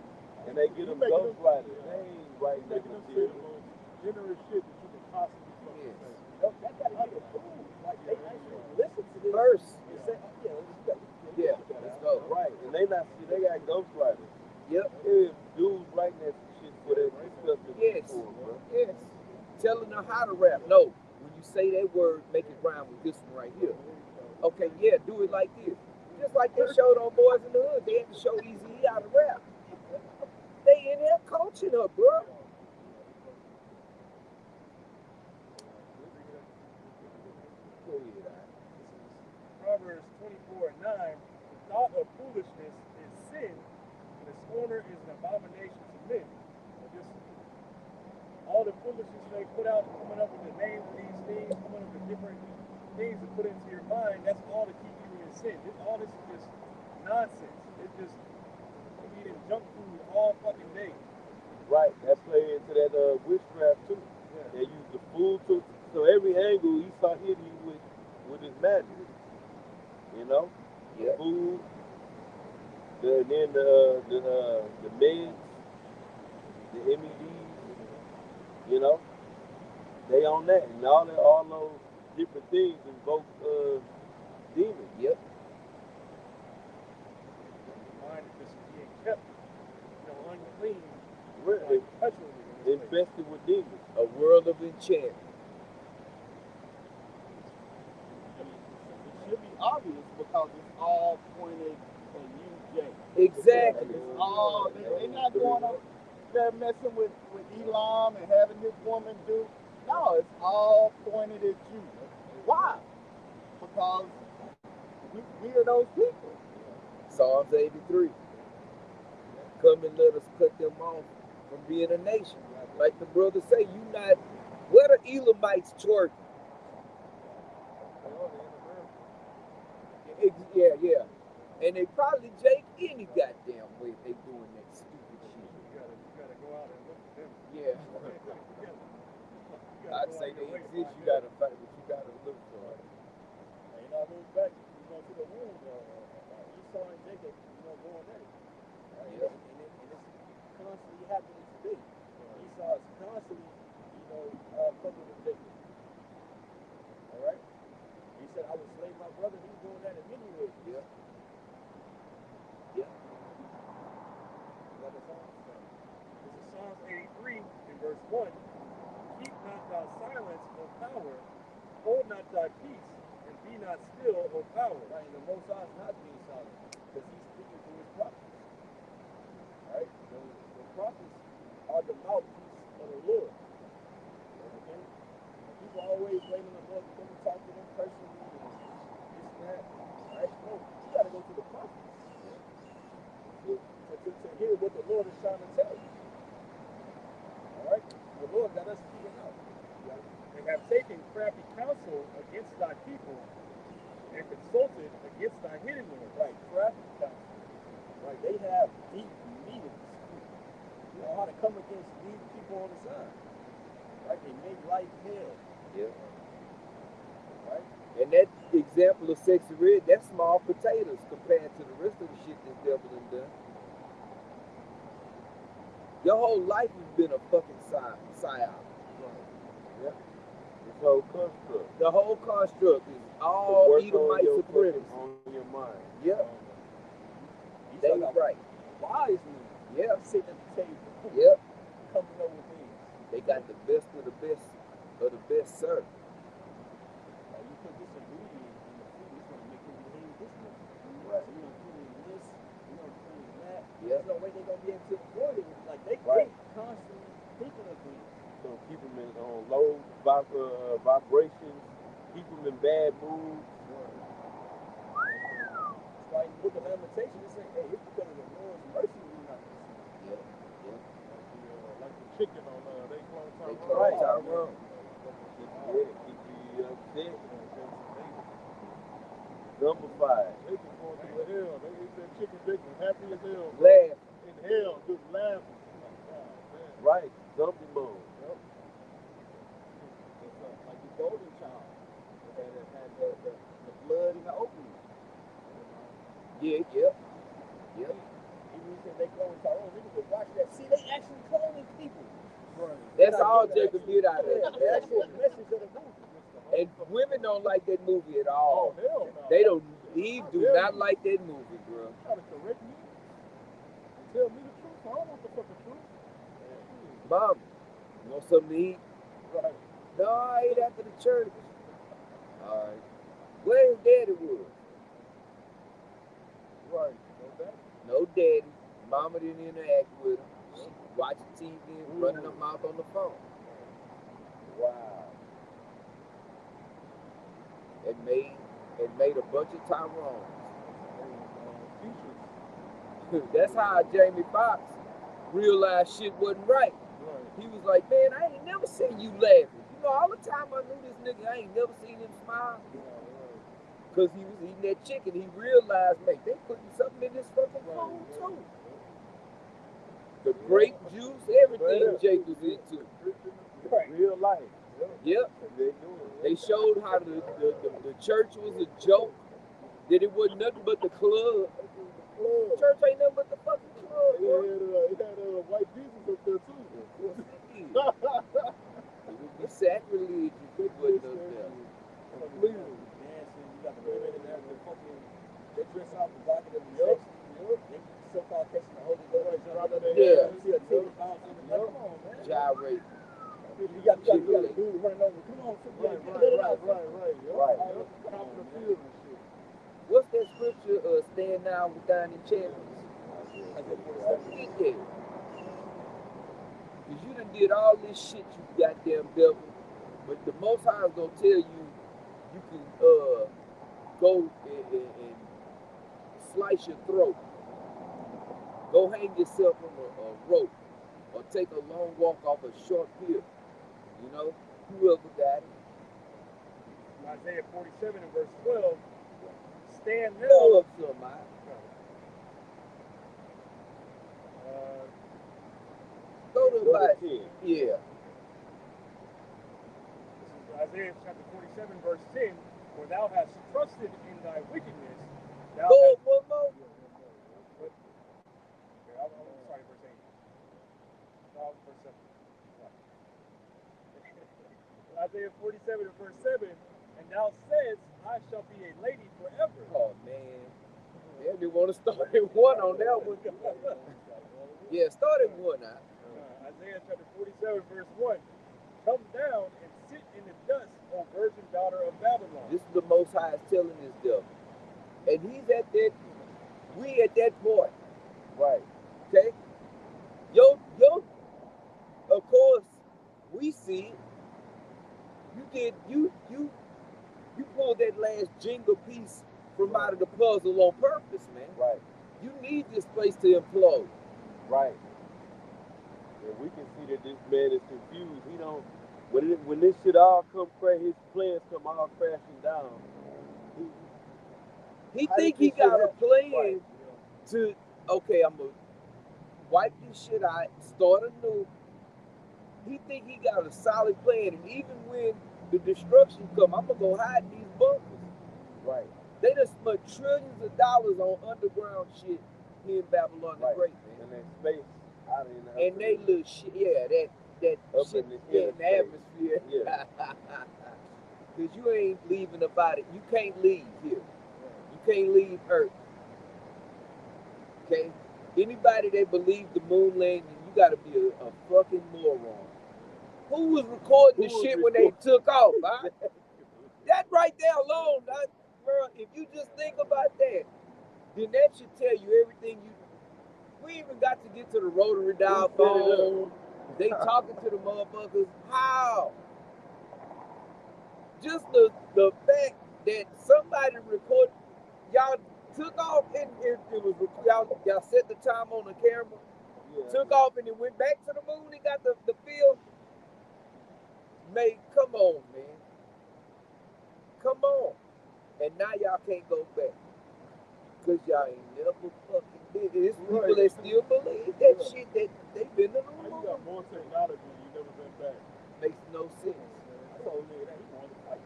And they get them ghostwriters. They ain't writing making them say the most generous shit that you could possibly fucking say. That gotta get approved. Like they actually listen to this Verse. and say, Yeah, let's go. Right. And they got ghostwriters. Yep. There's dudes writing that shit for that disgusting Yes. before, bro. Yes. Telling her how to rap. No. When you say that word, make it rhyme with this one right here. Okay, yeah, do it like this. Just like they showed on Boys in the Hood. They had to show Eazy-E how to rap. They in there coaching her, bro. Go ahead, Proverbs 24:9. The thought of foolishness is sin, and the scorner is an abomination to men. Just all the foolishness they put out, coming up with the names of these things, coming up with different things to put into your mind, that's all to keep you in sin. All this is just nonsense. It's just eating junk food all fucking day. Right. That play into that witchcraft too. Yeah. They use the food to so every angle Esau hit you with his magic. You know? Yeah. Food, and then the meds, the MEDs, you know, they on that, and all those different things invoke demons. Yep. Mind is just being kept, unclean, Really, perpetually. infested with demons. A world of enchantment. It should be obvious because it's all pointed at you, Jay. Exactly. It's all they not going up there messing with Elam and having this woman do. No, it's all pointed at you. Why? Because we are those people. Psalms 83. Come and let us cut them off from being a nation. Like the brother say, you not, where the Elamites twerking? Yeah. And they probably Jake any goddamn way they doing that stupid shit. You gotta go out and look at them. Yeah. I'd say they exist, you gotta fight, but you gotta look for it. And I look back, to the womb, Esau and Jacob, going at it. Right? Yeah. And it's constantly happening today. Esau is constantly, fucking with Jacob. All right? He said, I would slay my brother. He's doing that in many ways. Yeah. Like a song. This is Psalms 83 in verse 1. Keep not thy silence, O power. Hold not thy peace, and be not still, O power. Right? And the Most High is not being silent because he's speaking to his prophets. Right? The prophets are the mouthpiece of the Lord. Okay? And people always blaming the Lord to come and talk to them personally and this and that. Right? No, you got to go to the prophets. To hear what the Lord is trying to tell you. All right? The Lord got us speaking out. And have taken crafty counsel against thy people, and consulted against thy hidden ones. Right, crafty counsel. Right, they have deep meetings. You know how to come against these people on the side. Right, they make life hell. Yeah. Right? And that example of sexy red, that's small potatoes compared to the rest of the shit this devil done done. Your whole life has been a fucking psyop. Yeah. This whole construct. The whole construct is all Edomite supremacy. On your mind. Yep. They were right. Wise men. Yeah. Sitting at the table. Yep. Coming up with things. They got the best of the best of the best, sir. Like you put this ingredient in the food, it's going to make you behave this way. Right. So you're going to put in this, you're going to put in that. Yeah. There's no way they're going to be able to avoid it. Like they constantly thinking of things. So keep them on low vibrations, keep them in bad moods. It's like the book of Lamentations, it says, hey, it's because of the Lord's mercy we're not consumed. Yeah. Like the chicken on they clone They Tyrone. call Tyrone. Keep you upset. Zumbified. They just going through the hell. They eat that chicken bacon happy as hell. Laugh. In hell, just laughing. God, man. Right. Zombie mode. It's like the golden child that had the blood in the opening. Yeah. Even if they clone Tyrone, niggas would watch that. See, they actually cloning people. Right. That's all Jacob get out of Yeah, it. the actual message of the movie. And women don't like that movie at Oh, all. hell no. They don't. Eve do not like that movie, bro. Try to correct me. And tell me the truth. I don't want the fucking truth. Mom, you want something to eat? Right. No, I ate after the church. All right. Where his daddy was? Right. Know that? No daddy. Mama didn't interact with him. She watching TV and running her mouth on the phone. Wow. And made a bunch of Tyrones. That's how Jamie Foxx realized shit wasn't right. He was like, man, I ain't never seen you laughing. You know, all the time I knew this nigga, I ain't never seen him smile. Because he was eating that chicken. He realized, man, they putting something in this fucking food too. The grape juice, everything Jake was into. Real life. Yep. They doing it. They showed how the church was a joke. That it wasn't nothing but the club. Church ain't nothing but the fucking club, bro. It had white Jesus up there too. It would be sacrilege if it wasn't up there. Completely. Dancing, you got the women in there, they dress out provocative and sexy. They so-called catching the Holy Ghost. Yeah. You see a titty bouncing. Like, come on, man. Gyrate. You got a dude running over. Come on, Right. let it out. Right. Right. Top of the field and shit. What's that scripture? Stand now with thine enchantments. Get there. Because you done did all this shit, you goddamn devil. But the Most High is going to tell you, you can go and slice your throat. Go hang yourself on a rope. Or take a long walk off a short pier. You know, whoever got it. Isaiah 47 and verse 12. Stand now. Go up somebody. Go to about 10. Yeah. This is Isaiah chapter 47, verse 10. For thou hast trusted in thy wickedness. Thou Go hast... up one more. Okay, I'm sorry, verse 8. No, verse 7. Isaiah 47 and verse 7. And thou saidst, I shall be a lady forever. Oh, man. Yeah, they want to start at one on that one. Yeah, start at one now. Isaiah chapter 47, verse 1. Come down and sit in the dust, O virgin daughter of Babylon. This is the Most High is telling this devil. And he's at that, we at that point. Right. Okay? Yo, of course, we see it. You pulled that last jingle piece from out of the puzzle on purpose, man. Right. You need this place to implode. Right. And we can see that this man is confused. He don't. When this shit all come crash, his plans come all crashing down. He think he got a plan to. Okay, I'm gonna wipe this shit out, start anew. He think he got a solid plan, and even when the destruction come, I'm gonna go hide in these bunkers. Right. They done spent trillions of dollars on underground shit here in Babylon the Great, man. And that space out in the and they little shit, yeah, that up shit in the, in the atmosphere. Yeah. Cause you ain't leaving about it. You can't leave here. You can't leave Earth. Okay? Anybody that believes the moon landing, you gotta be a fucking moron. Who was recording the shit when they took off, huh? That right there alone, bro, if you just think about that, then that should tell you everything you. We even got to get to the rotary dial phone. They talking to the motherfuckers. How? Just the fact that somebody recorded, y'all took off and it was y'all set the time on the camera, took off and it went back to the moon and got the film. Come on, man. Come on. And now y'all can't go back. Because y'all ain't never fucking did it. It's people that still believe that shit that they've been in the moon. You got more technology, you never been back. Makes no sense. I told nigga that he wanted to fight.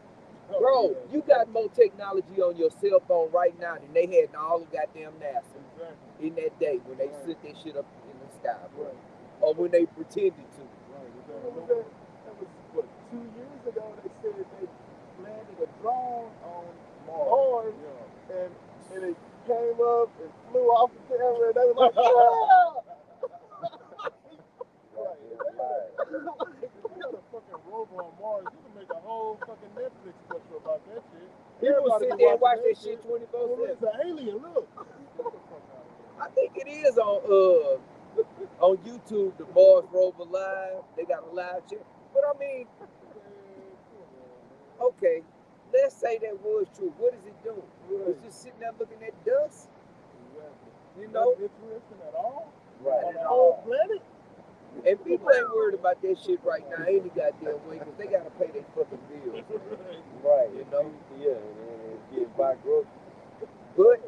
Bro, you got more technology on your cell phone right now than they had in all the goddamn NASA in that day when they sent that shit up in the sky, bro. Or when they pretended to. That was, what, 2 years ago, they said they landed a drone on Mars, and it came up and flew off the camera, and they were like, We got a fucking rover on Mars. You can make a whole fucking Netflix special about that shit. People sit there and watch that shit 24/7. It's an alien, look. I think it is on YouTube, the Mars rover live. They got a live chat. But I mean, okay, let's say that was true. What is it doing? It's just sitting there looking at dust. You know? Not interesting at all. Right. On the whole planet. And people ain't worried about that shit right now any goddamn way because they gotta pay their fucking bills. Right. You know? Yeah, and get by groceries. But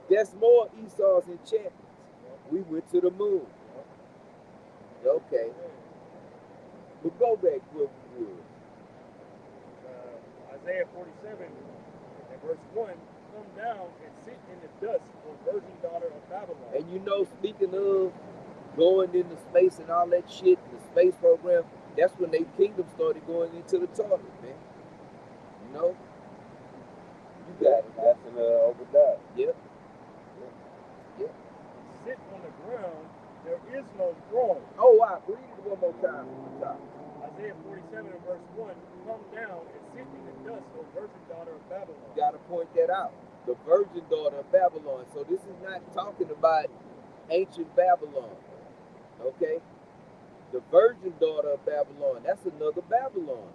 there's more Esau's enchantments. We went to the moon. Okay. But go back where we were. Isaiah 47 and verse 1. Come down and sit in the dust, O virgin daughter of Babylon. And you know, speaking of going into space and all that shit, the space program, that's when their kingdom started going into the toilet, man. You know? You got it. That's in Obadiah. Yep. Sit on the ground, there is no throne. Oh, wow. Read it one more time. Isaiah 47 and verse 1. Come down and sit in the dust, O virgin daughter of Babylon. You got to point that out. the virgin daughter of Babylon. So this is not talking about ancient Babylon. Okay? The virgin daughter of Babylon, that's another Babylon.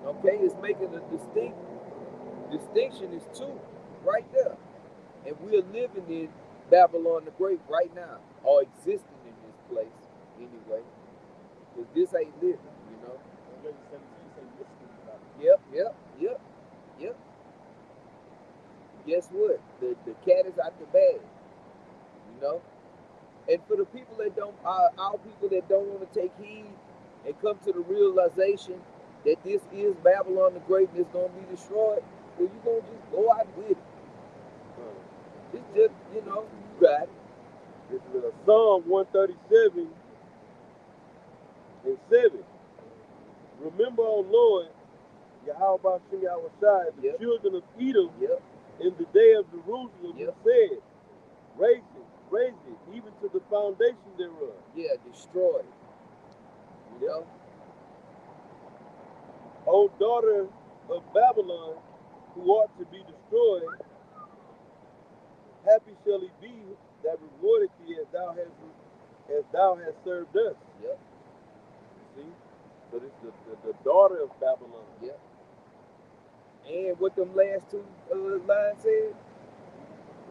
Okay? It's making a distinction is two right there. And we're living in Babylon the Great right now, or existing in this place anyway. Because this ain't living, you know? Yep, yep, yep, yep. Guess what? The cat is out the bag, you know? And for the people that don't, our people that don't want to take heed and come to the realization that this is Babylon the Great and it's going to be destroyed, well, you're going to just go out with it. It's just, you know, you got it. This is Psalm 137 and 7. Remember, O Lord, Yahweh Shai, the children of Edom, in the day of Jerusalem, who said, raise it, even to the foundation thereof. Yeah, destroy it. You know? O daughter of Babylon, who ought to be destroyed, happy shall he be that rewarded thee as thou hast served us. Yep. See? So this is the daughter of Babylon. Yep. And what them last two lines said?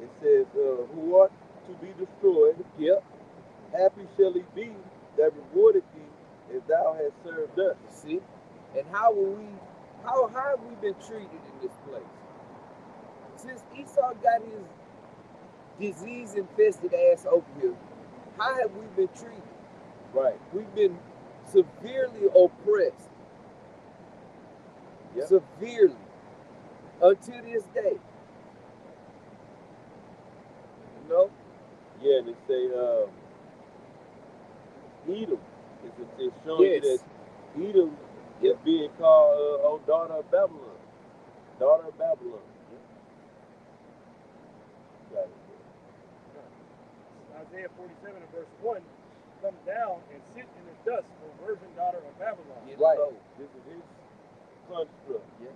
It says, who ought to be destroyed. Yep. Happy shall he be that rewarded thee as thou hast served us. See? And how have we been treated in this place? Since Esau got his disease-infested ass over here, how have we been treated? Right. We've been severely oppressed. Yep. Severely. Until this day. You know? Yeah, and they say Edom. It's showing you that Edom is being called daughter of Babylon. Daughter of Babylon. Got it. Isaiah 47 and verse 1, come down and sit in the dust, O virgin daughter of Babylon. Right. This is his construct. Yeah.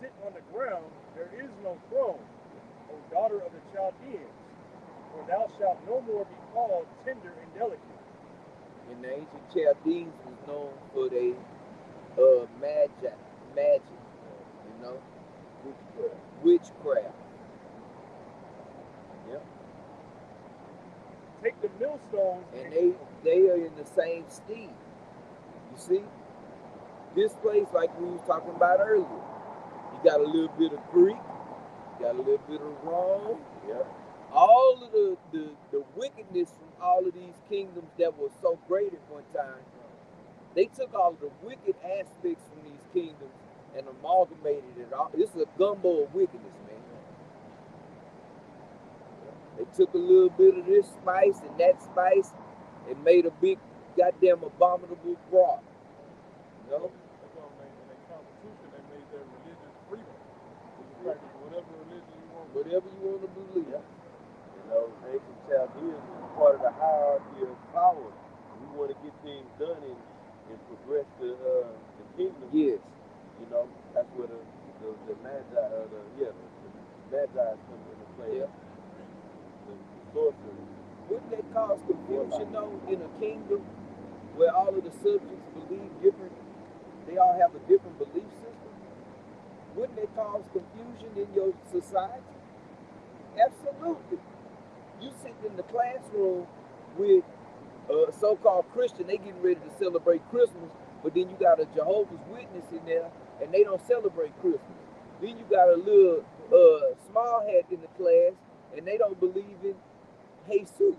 Sit on the ground, there is no throne, O daughter of the Chaldeans, for thou shalt no more be called tender and delicate. And the ancient Chaldeans was known for their magic, you know, witchcraft. Yep. Take the millstones, and they are in the same steed. You see, this place, like we was talking about earlier, you got a little bit of Greek, you got a little bit of Rome. Yeah. All of the wickedness from all of these kingdoms that were so great at one time, they took all of the wicked aspects from these kingdoms and amalgamated it all. This is a gumbo of wickedness, man. They took a little bit of this spice and that spice and made a big goddamn abominable broth. You know? That's what I mean. In their constitution, they made their religious freedom. You can practice whatever religion you want. Whatever you want to believe. Yeah. You know, ancient Chaldeans is part of the hierarchy of power. We want to get things done and progress the kingdom. Yes. You know, that's where the magi, the magi come into play. Yeah. The sorcery. Wouldn't that cause confusion though in a kingdom where all of the subjects believe different? They all have a different belief system. Wouldn't that cause confusion in your society? Absolutely. You sit in the classroom with a so-called Christian, they getting ready to celebrate Christmas, but then you got a Jehovah's Witness in there, and they don't celebrate Christmas. Then you got a little small hat in the class, and they don't believe in Jesus.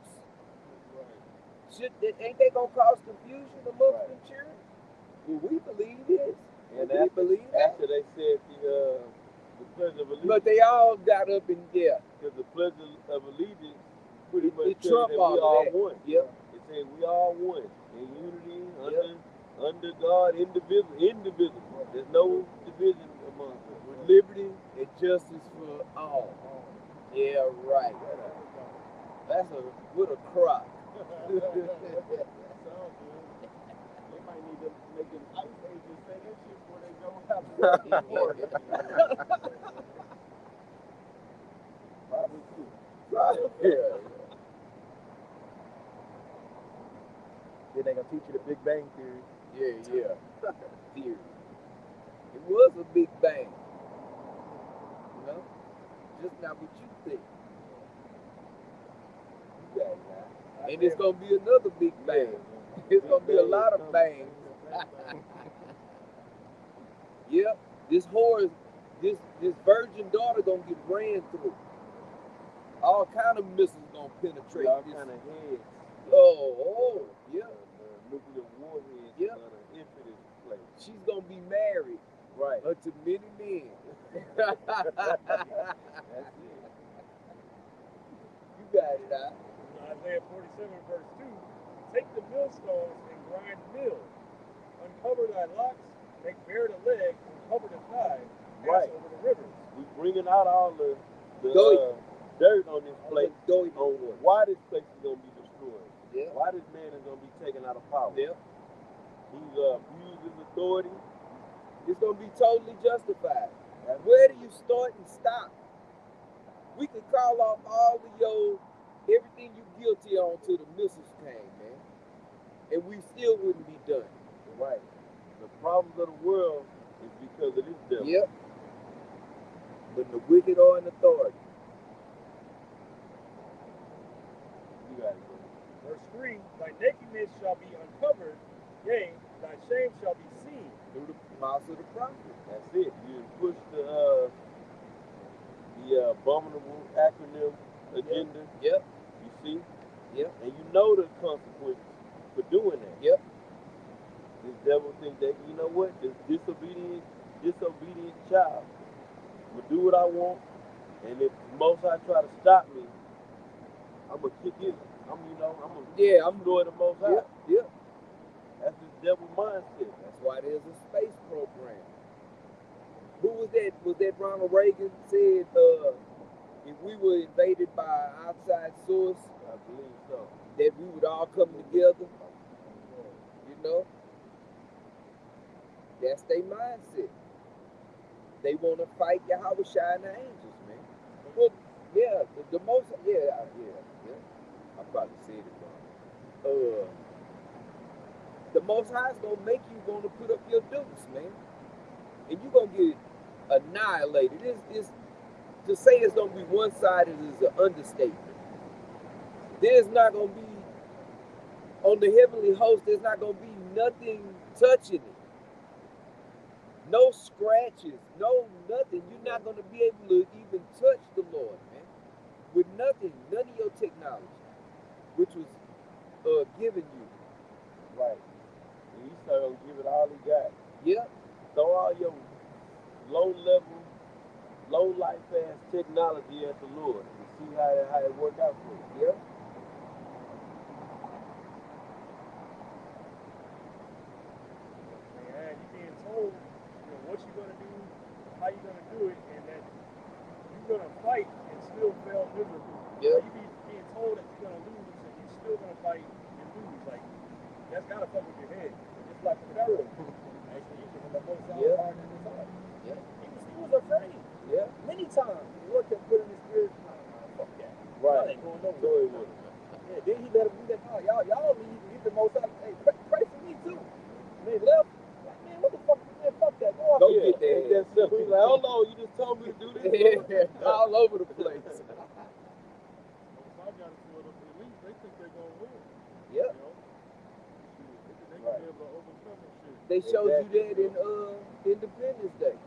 Ain't they gonna cause confusion amongst the children? Well, we believe this. And we believe that. After they said the Pledge of Allegiance. But they all got up in there. Because the Pledge of Allegiance pretty much said Trump that all we all that. one. Yep. It said we all one in unity, under God, indivisible. There's no division among us. With liberty and justice for all. Yeah, right. That's what a crock. Sounds good. They might need to make an ice agent say that shit before they go out. Yeah. Then they gonna teach you the Big Bang Theory. Yeah. Theory. It was a big bang. You know? Just not what you think. You got it now. And it's gonna be another big bang. It's gonna be a lot of bangs. Yep. This whore, this virgin daughter gonna get ran through. All kind of missiles gonna penetrate. All this. kind of heads. Oh, yeah. Nuclear warheads. Yep. Gonna enter this place. She's gonna be married Right. unto many men. That's it. You got it out. Isaiah 47 verse 2. Take the millstones and grind the mill. Uncover thy locks, make bare the leg, uncover the thigh, pass Right. over the rivers. We bringing out all the Doit. dirt on this place. Doit. On why this place is gonna be destroyed. Yeah. Why this man is gonna be taken out of power. Yeah. He's abused his authority. It's gonna be totally justified. Where do you start and stop? We could call off all of your everything you guilty on till the missiles came, man, and we still wouldn't be done. Right. The problems of the world is because of this devil. Yep. But the wicked are in authority. You got it, bro. Verse 3. Thy nakedness shall be uncovered, yea, thy shame shall be seen. Through the mouth of the prophet. That's it. You push the abominable acronym agenda. Yep. You see? Yep. And you know the consequences for doing that. Yep. This devil think that, you know what, this disobedient child will do what I want, and if Most High try to stop me, I'm gonna kick his. I'm doing the Most High. Yep. Yep. That's this devil mindset. That's why there's a space program. Who was that? Was that Ronald Reagan said if we were invaded by an outside source, I believe so. that we would all come together? You know? That's their mindset. They want to fight Yahweh Shai and the angels, man. Well, yeah, the most, yeah. I probably said it wrong. The Most High is going to make you want to put up your dukes, man. And you're going to get annihilated. To say it's going to be one-sided is an understatement. There's not going to be, on the heavenly host, there's not going to be nothing touching it. No scratches, no nothing. You're not going to be able to even touch the Lord, man. With nothing, none of your technology, which was given you. Right. And you start gonna give it all he got. Yeah. Throw all your low-level, low-life ass technology at the Lord and see how it work out for you. Yeah. And you're being told, what you're going to do, how you're going to do it, and that you're going to fight and still fail miserably. Yeah. Like, you being told that you're going to lose, and you're still going to fight and lose. Like, that's got to fuck with your head. It's like Pharaoh. Actually, when the Most High hardened in his heart. Yeah. He was afraid. Yeah. Many times. The Lord kept putting his spirit, fuck that. Right. Y'all ain't going nowhere. So it was. Yeah, then he let him do that. Y'all leave. He's the Most High. Hey, pray for me too. And they left. Like, man, what the fuck? Man, fuck that. Go off. Go Yeah, get that. ain't that simple. He's like, hold on, you just told me to do this. All over the place. Most High got it to it up at least. They think they're gonna win. Yeah. You know? Shit, they Right. can be able to overcome and shit. They showed Exactly. you that in Independence Day.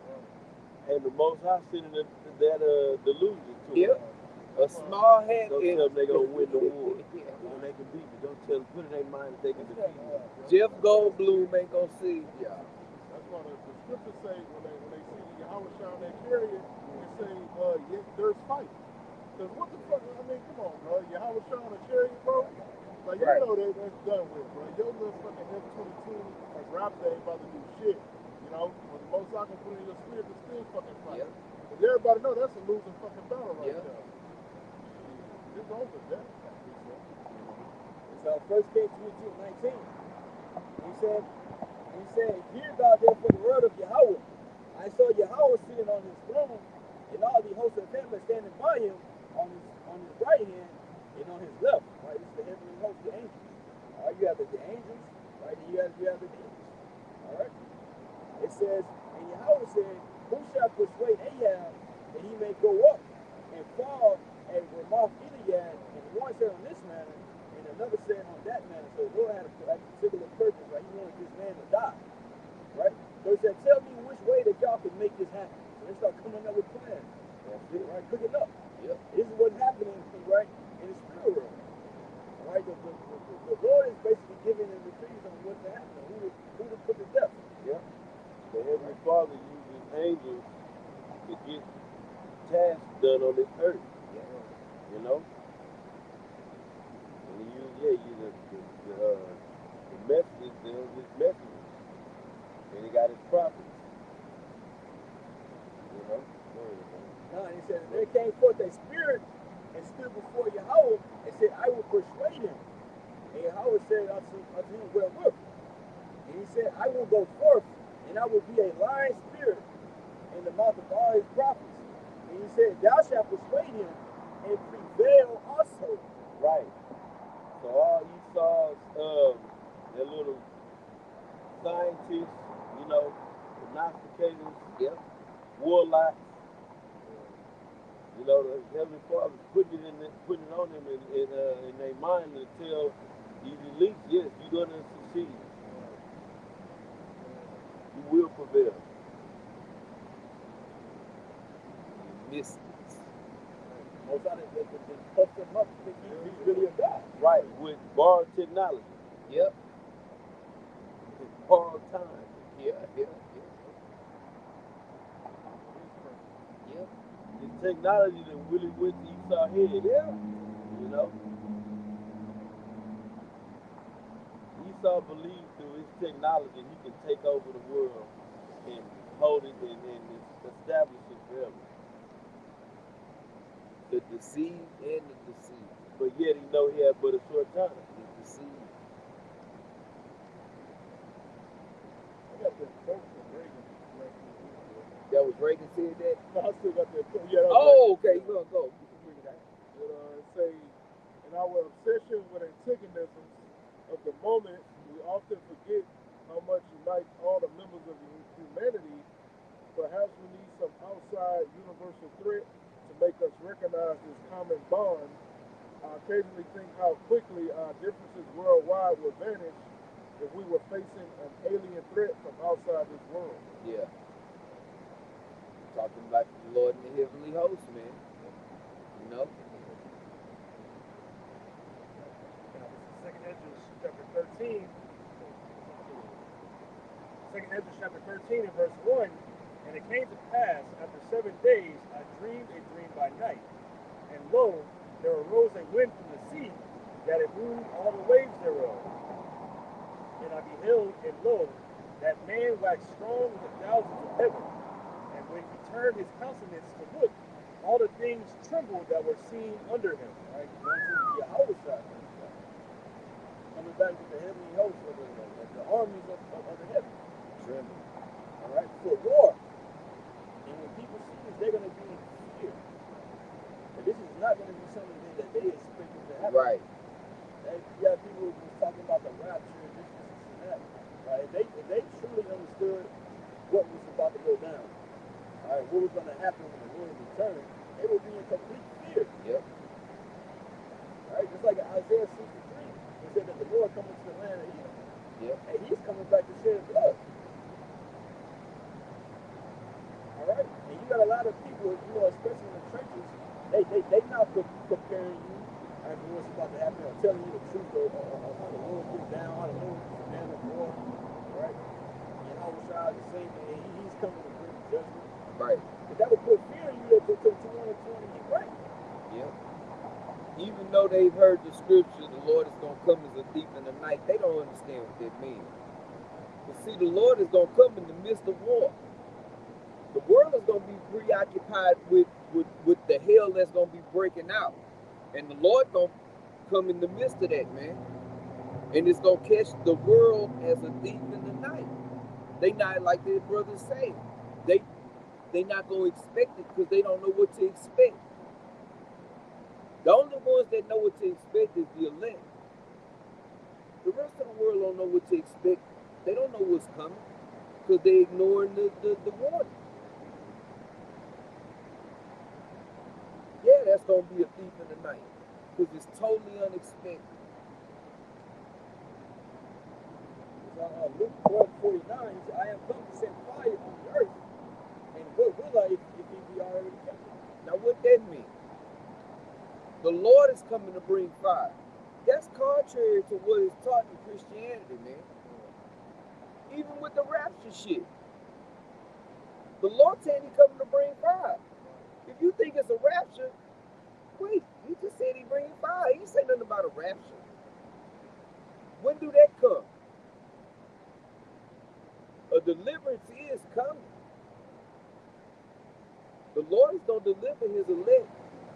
And the Most High sending that delusion to Yep. them. A small hat. Don't and- tell them they're going to win the war. When they can beat me, don't tell them, put it in their mind that they can defeat me. Jeff Goldblum ain't gonna see y'all. That's why the scriptures say when they see Yahweh Shai on that chariot, they say, yeah, there's fight. Because what the fuck, I mean, come on, bro. Yahweh Shai on a chariot, bro. Like, you Right. know that's done with, bro. Your little fucking F-22 rap day about to do shit. You know? When the Most High can put in your spirit to still fucking fight. Yep. Because everybody know that's a losing fucking battle right Yeah. there. It's over, that. It's 1 Kings 22:19. He said, hear thou therefore the word of Yahweh. I saw Yahweh sitting on his throne, and all the hosts of heaven standing by him on his right hand it says, and Yahweh said, who shall persuade Ahab that he may go up and fall at Ramoth Gilead? And one said on this manner, and another said on that manner. So the Lord had a particular purpose, right? He wanted this man to die, right? So he said, tell me which way that y'all can make this happen. So they start coming up with plans, right? Cooking up. Yep. This is what's happening, right, in the spirit world. Right? The Lord is basically giving them decrees on what's happening, who to put to death. Yeah. The Heavenly Father uses angels to get tasks done on this earth. You know? And he used, the messages, they're his messengers. And he got his prophets. You know? No, and he said, there came forth a spirit and stood before Yahweh and said, I will persuade him. And Yahweh said unto him, well, look. And he said, I will go forth, and I will be a lying spirit in the mouth of all his prophets. And he said, thou shalt persuade him and prevail also. Right. So all Esau's, their little scientists, you know, prognosticators, warlocks, you know, the Heavenly Father putting it on them in their mind to tell these elites, yes, you're gonna succeed. You will prevail. You missed it. Most of they puffed him up to think he's really a god. Right, with borrowed technology. Yep. Borrowed time. Yeah. Yep. This technology that really went to Esau's head. Yeah. You know? Esau believed through his technology he can take over the world and hold it and establish it forever. The deceived and the deceived. But yet he know he had but a short time. The deceived. I got that quote from Reagan. That was Reagan said that? No, I still got that quote. Yeah, that was Oh, okay. You gonna go. You can bring it out. It say, in our obsession with antagonisms of the moment, we often forget how much unites all the members of humanity. Perhaps we need some outside universal threat to make us recognize this common bond. I occasionally think how quickly our differences worldwide would vanish if we were facing an alien threat from outside this world. Yeah. Talking about the Lord and the heavenly host, man. You know? Second Ezra chapter 13. Second Ezra chapter 13 and verse 1. And it came to pass after 7 days I dreamed a dream by night. And lo, there arose a wind from the sea, that it moved all the waves thereof. And I beheld, and lo, that man waxed strong with the thousands of heaven. And when he turned his countenance to look, all the things trembled that were seen under him. Right? Going to Yahweh's side. Coming back with the heavenly host of the armies of the heaven. Trembling. All right? For war. And when people see this, they're going to be in fear. And this is not going to be something that they expected to happen. Right. You got people who was talking about the rapture and this and that. Right? If they truly understood what was about to go down, all right, what was going to happen when the Lord returned, they would be in complete fear. Yep. Right? Just like Isaiah 63, it said that the Lord coming to the land of Edom. Yep. And he's coming back to shed blood. All right? And you got a lot of people, you know, especially in the churches, they not preparing you for what's about to happen or telling you the truth of how the Lord gets down, how the Lord gets down the war. Right? And how the same thing, he's coming to bring judgment. Right. But that would put fear in you to want to get right. Yep. Even though they've heard the scripture, the Lord is going to come as a thief in the night, they don't understand what that means. But see, the Lord is going to come in the midst of war. The world is going to be preoccupied with the hell that's going to be breaking out. And the Lord going to come in the midst of that, man. And it's going to catch the world as a thief in the night. They not, like their brothers say, they not going to expect it because they don't know what to expect. The only ones that know what to expect is the elect. The rest of the world don't know what to expect. They don't know what's coming. because they ignoring the warning. Yeah, that's gonna be a thief in the night because it's totally unexpected. Luke 12:49, he said, I am come to send fire on the earth, and what will I if he be already kept? Now, what that mean? The Lord is coming to bring fire. That's contrary to what is taught in Christianity, man. Even with the rapture shit. The Lord said he coming to bring fire. If you think it's a rapture, wait, he just said he bringing fire. He ain't say nothing about a rapture. When do that come? A deliverance is coming. The Lord is going to deliver his elect,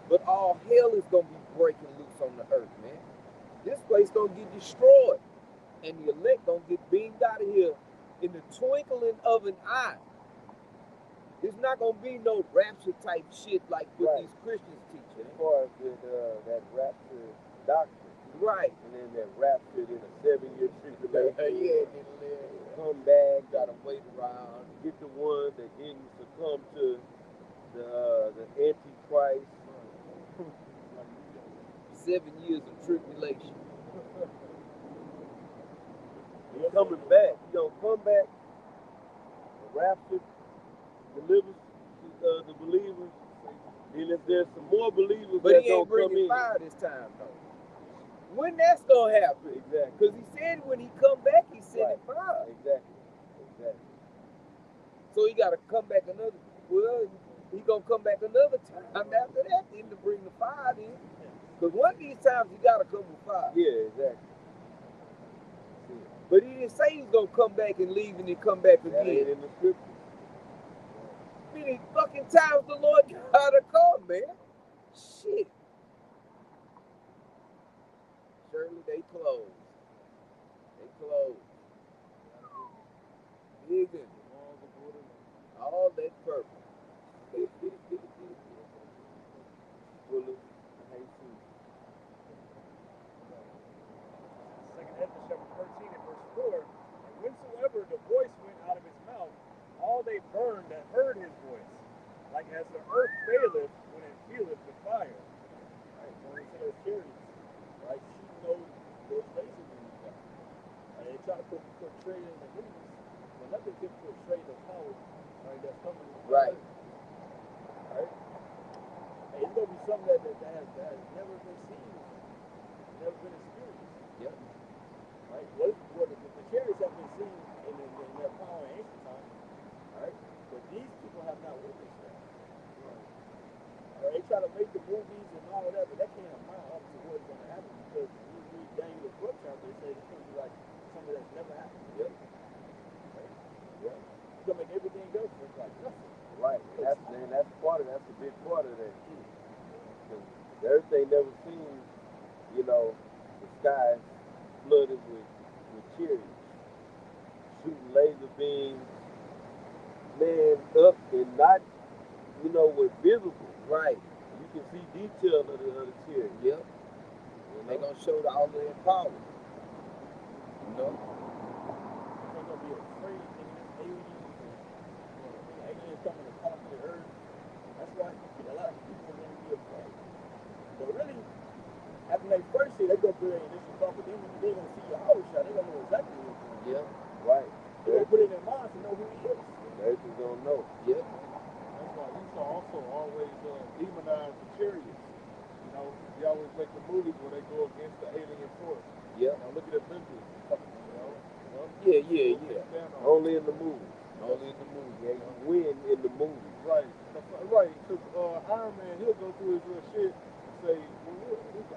but all hell is going to be breaking loose on the earth, man. This place going to get destroyed, and the elect going to get beamed out of here in the twinkling of an eye. There's not going to be no rapture type shit like what these Christians teach. As far as with that rapture doctrine. Right. And then that rapture in a 7-year tribulation. Yeah, come back, gotta wait around, get the one that didn't succumb to the Antichrist. 7 years of tribulation. He's coming back. He gonna come back. The rapture delivers the believers. Then if there's some more believers, but he ain't bringing fire this time though. When that's gonna happen? Exactly. Because he said when he come back, he's sending fire. Exactly. So he got to come back another. Well, he gonna come back another time after that then to bring the fire in. Because one of these times he got to come with fire. Yeah, exactly. But he didn't say he was gonna come back and leave and then come back that again. Ain't in the scripture. Many fucking times the Lord gotta come, man. Shit. Surely they closed. Nigga. All that purple. Full of hatred. Second Ezra chapter 13 and verse 4. And whensoever the voice went out of his mouth, all they burned that heard his voice, like as the earth faileth when it feeleth with fire. Right, going to those chariots, right? Shooting those lasers in the sky. They try to portray it in the movies, but nothing can portray the power, right, that's coming. Right. Right? Hey, it's gonna be something that has never been seen, never been experienced. Yep. Right? What the chariots have been seen in their power in ancient times, right? But these people have not witnessed that. Right? They try to make the movies and all of that, but that can't amount up to what's going to happen because when you read Daniel's book chapter, they say it's going to be like something that's never happened. Yep. Right? Yeah. It's going to make everything else look like nothing. Right. That's a big part of that too. Because the earth ain't never seen, the sky flooded with chariots, shooting laser beams, man, up and not, with visible. Right. You can see detail of the chariot. Yep. They gonna show all of their power. They're going to be afraid of aliens coming to conquer the earth. That's why a lot of people are going to be afraid. But really, after they first see, they go through their initial thought, but then when they're going to see your whole shot, they're going to know exactly what's going on. Yep. Right. They're going to put it in their minds to know who he is. The earth is gonna know. Yep. That's why Esau also always demonize the chariots. He always make the movies where they go against the alien force. Yep. Look at Memphis. Yeah. Only in the movies. Only in the movie. Yeah, you win in the movies. Right. Right. Because Iron Man, he'll go through his little shit and say,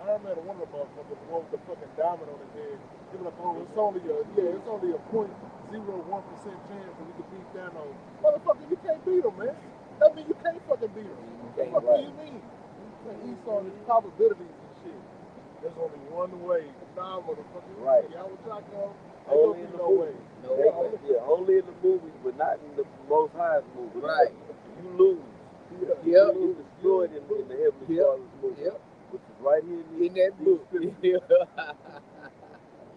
Iron Man or one of the motherfuckers, the one with the fucking diamond on his head. He'll be like, oh, it's only a 0.01% chance that we can beat Thanos. Motherfucker, you can't beat him, man. That means you can't fucking beat him. What do you mean? Esau, his probabilities and shit. There's only one way. Nah, motherfucker. Right. Y'all was shotgun. Only in the movies. No way. Only in the movies, but not in the Most High's movie. Right. You lose. Yep. You get destroyed in the Heavenly Father's movie. Yep. Which is right here In that book.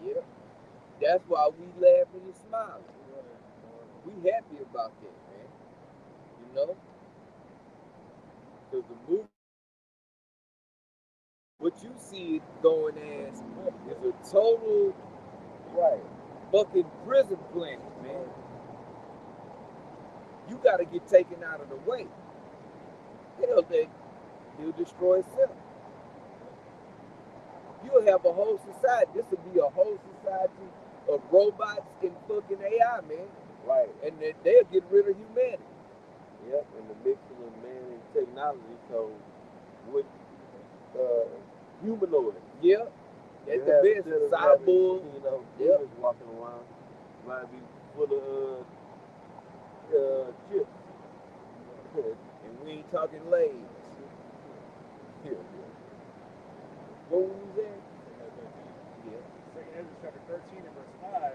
Yep. That's why we laughing and smiling. We about that, man. You know? Because the movie, what you see it going as is a total fucking prison planet, man. You got to get taken out of the way. Hell, he'll destroy itself. You'll have a whole society. This will be a whole society of robots and fucking AI, man. Right. And they'll get rid of humanity. Yep, and the mixing of man and technology, so with humanoid. Yep. That's the best. Cyborg. You know, yep. humans walking around. Might be full of chips. And we ain't talking legs. Here. What was that? Yeah. Second Ezra chapter 13 and verse 5.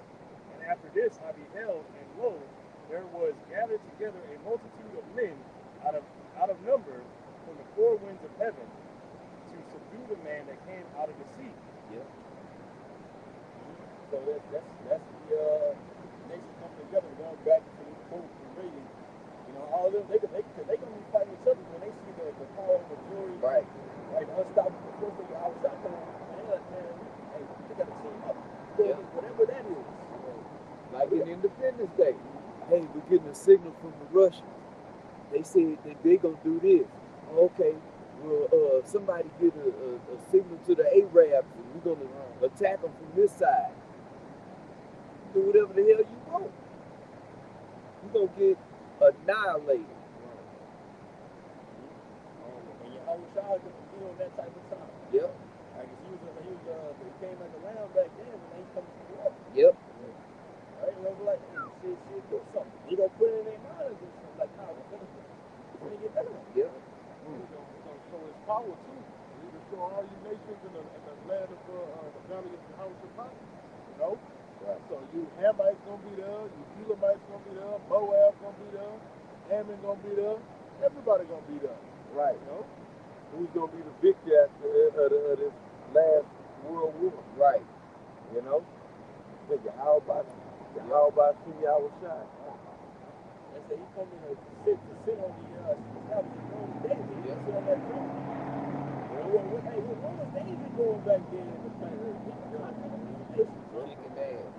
And after this I beheld, and lo, there was gathered together a multitude of men out of number from the four winds of heaven to subdue the man that came out of the sea. Yeah. So that's the nations coming together, going back to the quote from Reagan. You know, all of them they gonna be fighting each other when they see the power of the majority. Right. Right, the unstoppable force that I was out there, man, hey, we gotta team up. Yeah. Whatever that is. Like in Independence Day. Hey, we're getting a signal from the Russians. They said that they're gonna do this. Okay, well, somebody get a signal to the Arabs, and we're gonna attack them from this side. Do whatever the hell you want. You're gonna get annihilated. And your whole child could be on that type of time. Yep. I guess he came like a lamb back then when they come to war. Yep. Right? And I was like, hey, shit, do something. He gonna put it in their mind and do something like, nah, we're gonna get better. Yep. It's gonna show his power too. He's gonna show all you nations in the land of the valley of the house of God. You know? Right. So you Hamites gonna be there, you Elamites gonna be there, Moab gonna be there, Ammon gonna be there, everybody gonna be there. Right. You know? Who's gonna be the victor of this last world war? Right. You know? How about see our shine? They say he come in to sit on the establishment throne of David. He sit on that throne. What was David doing back then in the planet? Kicking ass.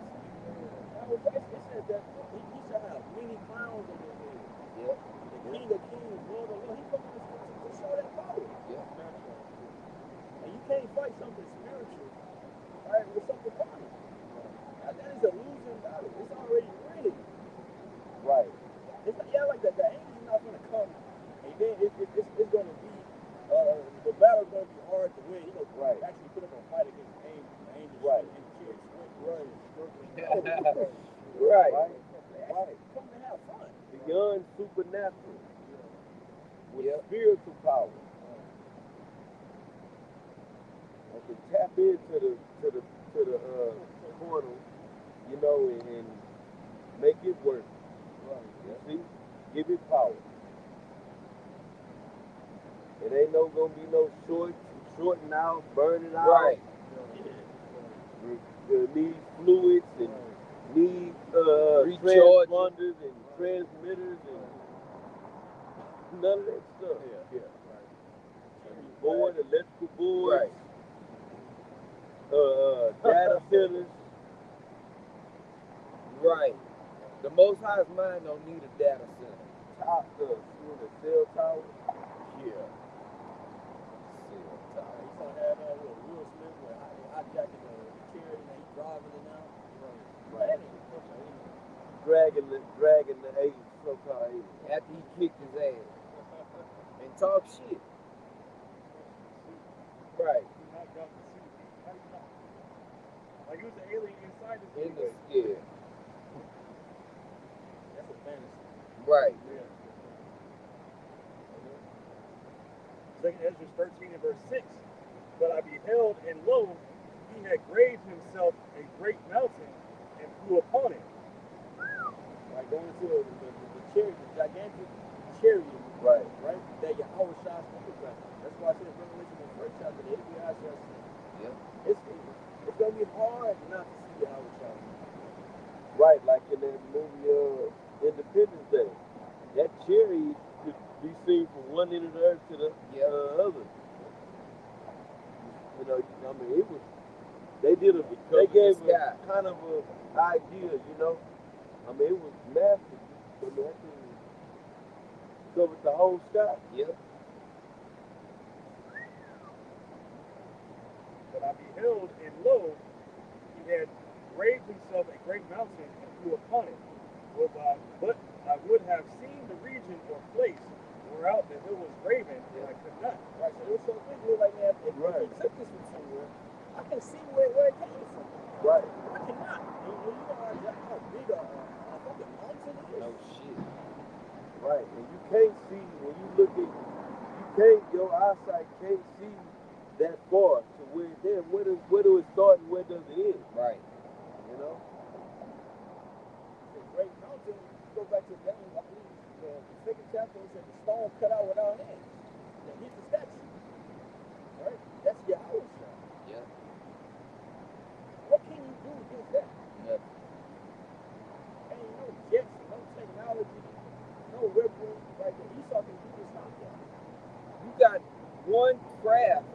It said that he shall have many crowns on his head. Yep. The King of Kings, Lord of Lords. He coming to show that power. Yep. And you can't fight something spiritual, right, with something carnal. Now, that is a losing battle. It's already ready. Right. It's like that. The angel's not going to come, and then it's going to be the battle's going to be hard to win. He's going to actually put him on fight against the angels. Right. And the kids. Right. Right. Right. Come to have fun. Beyond supernatural. With spiritual power. And to tap into the portal, you know, and make it work. Right. You see? Give it power. It ain't gonna be no shorting out, burning out. Right. Need fluids and need transponders and transmitters and none of that stuff. Yeah. Right. Board, electrical boards, data centers. Right. The Most High's mind don't need a data center. The cell tower. Yeah. He's going to have Will Smith with hijacking the chair and he's driving it now. Right. Dragging the eight, so-called eight. After he kicked his ass. And talk shit. Right. Like he was an alien inside this In the thing. yeah. That's a fantasy. Right. Yeah. Second Ezra 13 and verse 6. But I beheld, and lo, he had graved himself a great mountain and flew upon it. Right, going to the chariot, the gigantic chariot. Right. Right? That Yahweh shall speak about. That's why I said in Revelation in the first chapter, the FBI shall see. Yeah. It's going to be hard not to see Yahweh shall. Right, like in that movie Independence Day. That cherry could be seen from one end of the earth to the other. You know, I mean, it was. They did a. They gave a kind of a idea. You know, I mean, it was massive. I mean, that thing covered the whole sky. Yep. But I beheld, and lo, he had raised himself a great mountain and flew upon it. But I would have seen the region or place whereout the hill was graven, and I could not. Right, so it's so visual, like, man, if you took this from somewhere, I can see where it came from. Right. I cannot. You know how big a fucking mountain is? No shit. Right, and you can't see when you look at. You can't. Your eyesight can't see that far to where it then. Where do it start and where does it end? Right. You know. The great mountain. Go back to Daniel, I believe, the second chapter. It said the stone cut out without hands. That hit the statue. Right. That's Yahweh. Yeah. What can you do against that? Nothing. Ain't no jets, no technology, no weapons. Like Esau can do this stuff. You got one craft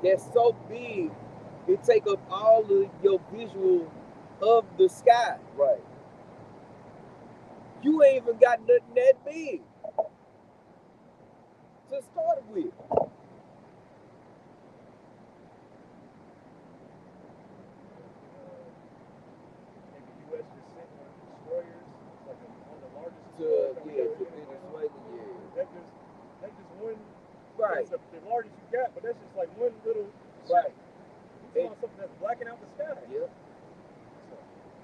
that's so big, it take up all of your visual of the sky. Right. You ain't even got nothing that big to start with. The U.S. just sent one of the destroyers, like one of the largest To Venezuela, yeah. That's just one. Right. That's the largest you got, but that's just like one little. Right. You want something that's blacking out the sky. Yep.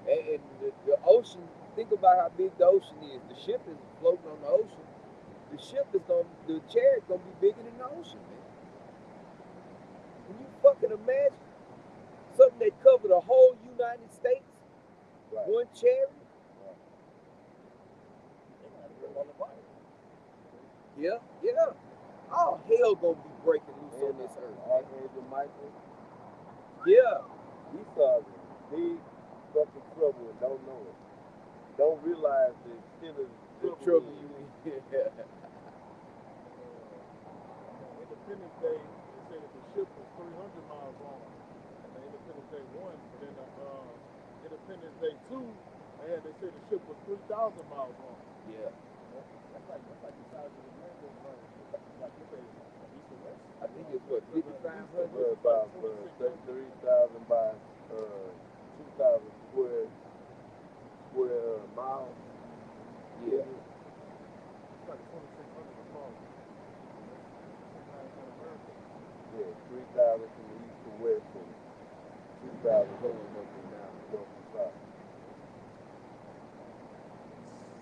And the ocean, think about how big the ocean is. The ship is floating on the ocean. The chariot gonna be bigger than the ocean, man. Can you fucking imagine something that covered the whole United States? Right. One chariot? Yeah, yeah. All hell gonna be breaking loose on this earth. Archangel Michael. Yeah. He saw big fucking trouble and don't know it. Don't realize the extent of The trouble you in. Independence Day, they said that the ship was 300 miles long. And the Independence Day 1, but then Independence Day 2, they said the ship was 3,000 miles long. Yeah. That's like the size of the American like you say, east and west. I think it's what, 5,500? about 33,000 by 2,000 square miles. Yeah. It's like 2,600 across. Yeah, 3,000 from the east to west and 2,000 going up and down north and south.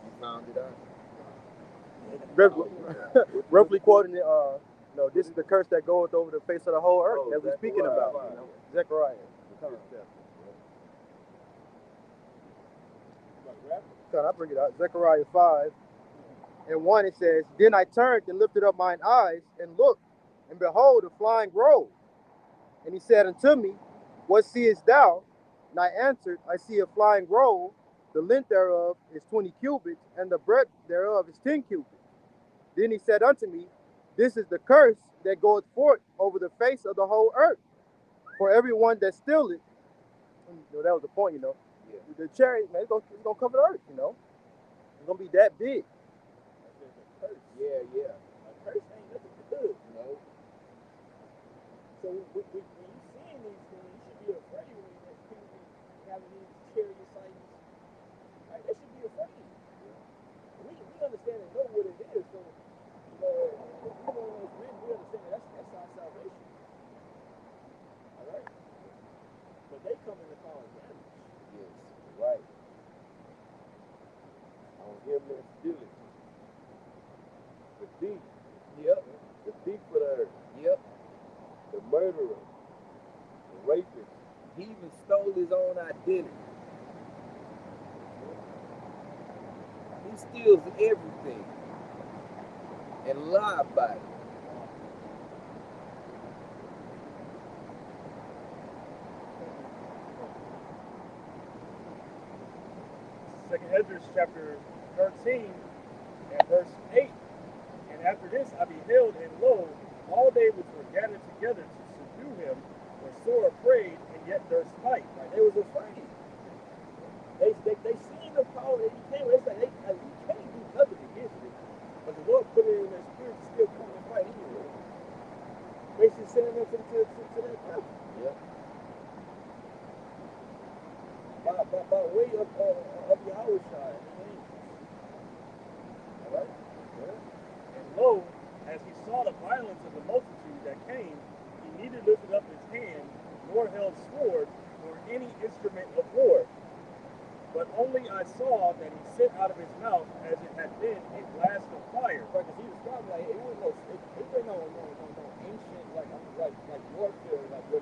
You found it out? Roughly quoting it, no, this is the curse that goeth over the face of the whole earth that we're speaking about. You know? Zechariah. Can I bring it out? Zechariah 5 and 1, it says, Then I turned and lifted up mine eyes and looked, and behold, a flying roll. And he said unto me, What seest thou? And I answered, I see a flying roll. The length thereof is 20 cubits, and the breadth thereof is 10 cubits. Then he said unto me, This is the curse that goeth forth over the face of the whole earth. For everyone that stealeth, that was the point, you know. Yeah. The chariot, man, it's gonna cover the earth, you know. It's gonna be that big. Yeah, yeah. A curse ain't nothing to do. No. So when you seeing these things, you should be afraid when people be having these chariot sightings. Right? They should be afraid. We understand and know what it is. So, you know, if we know as men, we understand that's our salvation. All right? But they come in to cause damage. Yes. Right. On him that stealeth. The thief. Yep. The thief of the earth. Yep. The murderer. The rapist. He even stole his own identity. He steals everything and lie about it. Second Ezra chapter 13 and verse 8. And after this I beheld, and lo, all they which were gathered together to subdue him were sore afraid, and yet durst fight. Like they was afraid. They seen the power that he came with. It's like you can't do nothing against it. But the Lord put it in their spirit to still come and fight anyway. Basically sending them to that battle. Yeah. By way of Yahweh Shai. Alright? And lo, as he saw the violence of the multitude that came, he neither lifted up his hand, nor held sword, nor any instrument of war. But only I saw that he sent out of his mouth as it had been a blast of fire. Right, because he described like it wasn't no ancient like warfare like he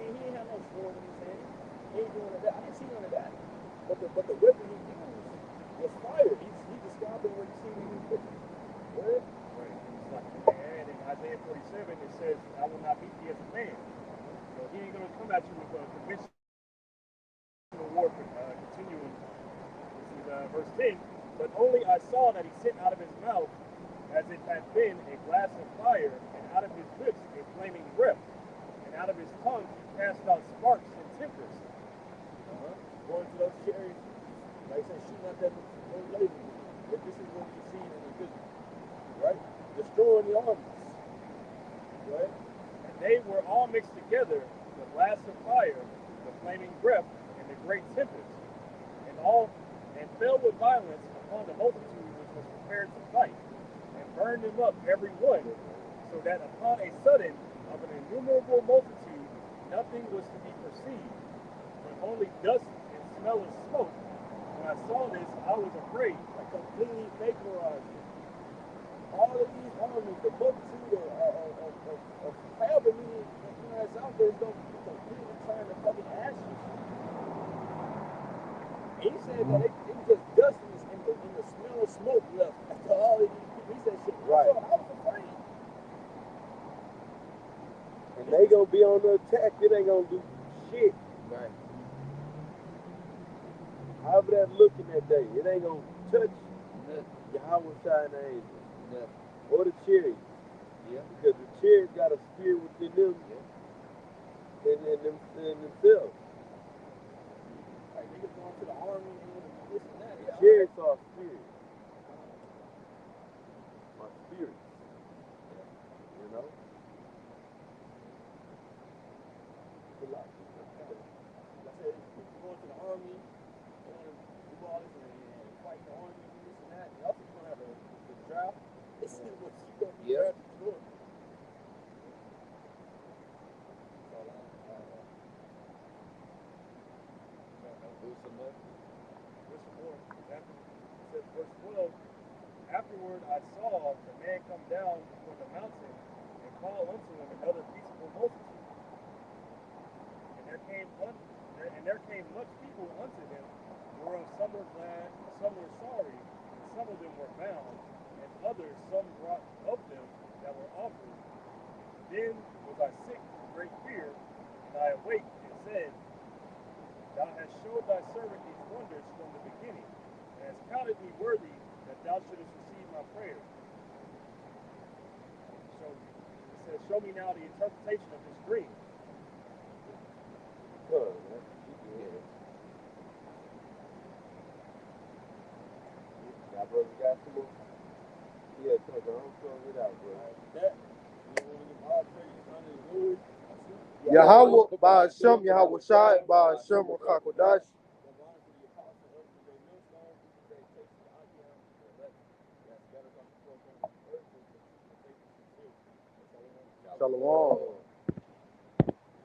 ain't had no sword in his hand. He ain't doing that. I didn't see none of that. But the weapon he used was fire. He described it when you see him in the picture. Right? And in Isaiah 47 it says, I will not meet thee as a man. So he ain't gonna come at you with a conventional war continuing. This is verse 10. But only I saw that he sent out of his mouth as it had been a blast of fire, and out of his lips a flaming breath, and out of his tongue he cast out sparks and tempest. Going to those chariots, like I said, shooting at those ladies. But this is what you see in the vision, right? Destroying the armies, right? And they were all mixed together, the blast of fire, the flaming breath, and the great tempest, and fell with violence upon the multitude which was prepared to fight, and burned them up every one, so that upon a sudden of an innumerable multitude nothing was to be perceived, but only dust and smell of smoke. When I saw this, I was afraid. Like completely vaporized. All of these armies, the multitude of however many that's out there is going to be completely trying to fucking ashes. And he said that it was just dust in the smell of smoke left after all of these people. He said shit. Right. So I was afraid. And they gonna be on the attack. It ain't gonna do shit. Right. However that looking that day, it ain't gonna touch Yahweh Shai and the angels. Or the chariots. Yeah. Because the chariots got a spirit within them. Yeah. And themselves. Like niggas going to the army and this and that. The chariots are spirits. My spirits. Yeah. You know? Like I said, people going to the army, they want to do all this and fight the army and this and that. They also going to have the draft. This is what you going to be drafted to do. Verse 12, afterward I saw the man come down from the mountain and call unto him another peaceable multitude. And there came much people unto him, whereof some were glad, some were sorry, and some of them were bound, and others some brought of them that were offered. Then was I sick with great fear, and I awaked and said, Thou hast showed thy servant these wonders from the beginning, and hast counted me worthy that thou shouldest receive my prayer. So it says, show me now the interpretation of this dream. Good. Y'all brothers got some more? Yeah, take her own song it out, bro. That, you want to give all praise, honor, and glory. Yahweh Ba'Shem, Yahweh Shai, Ba'Shem Rakakodash. Shalom.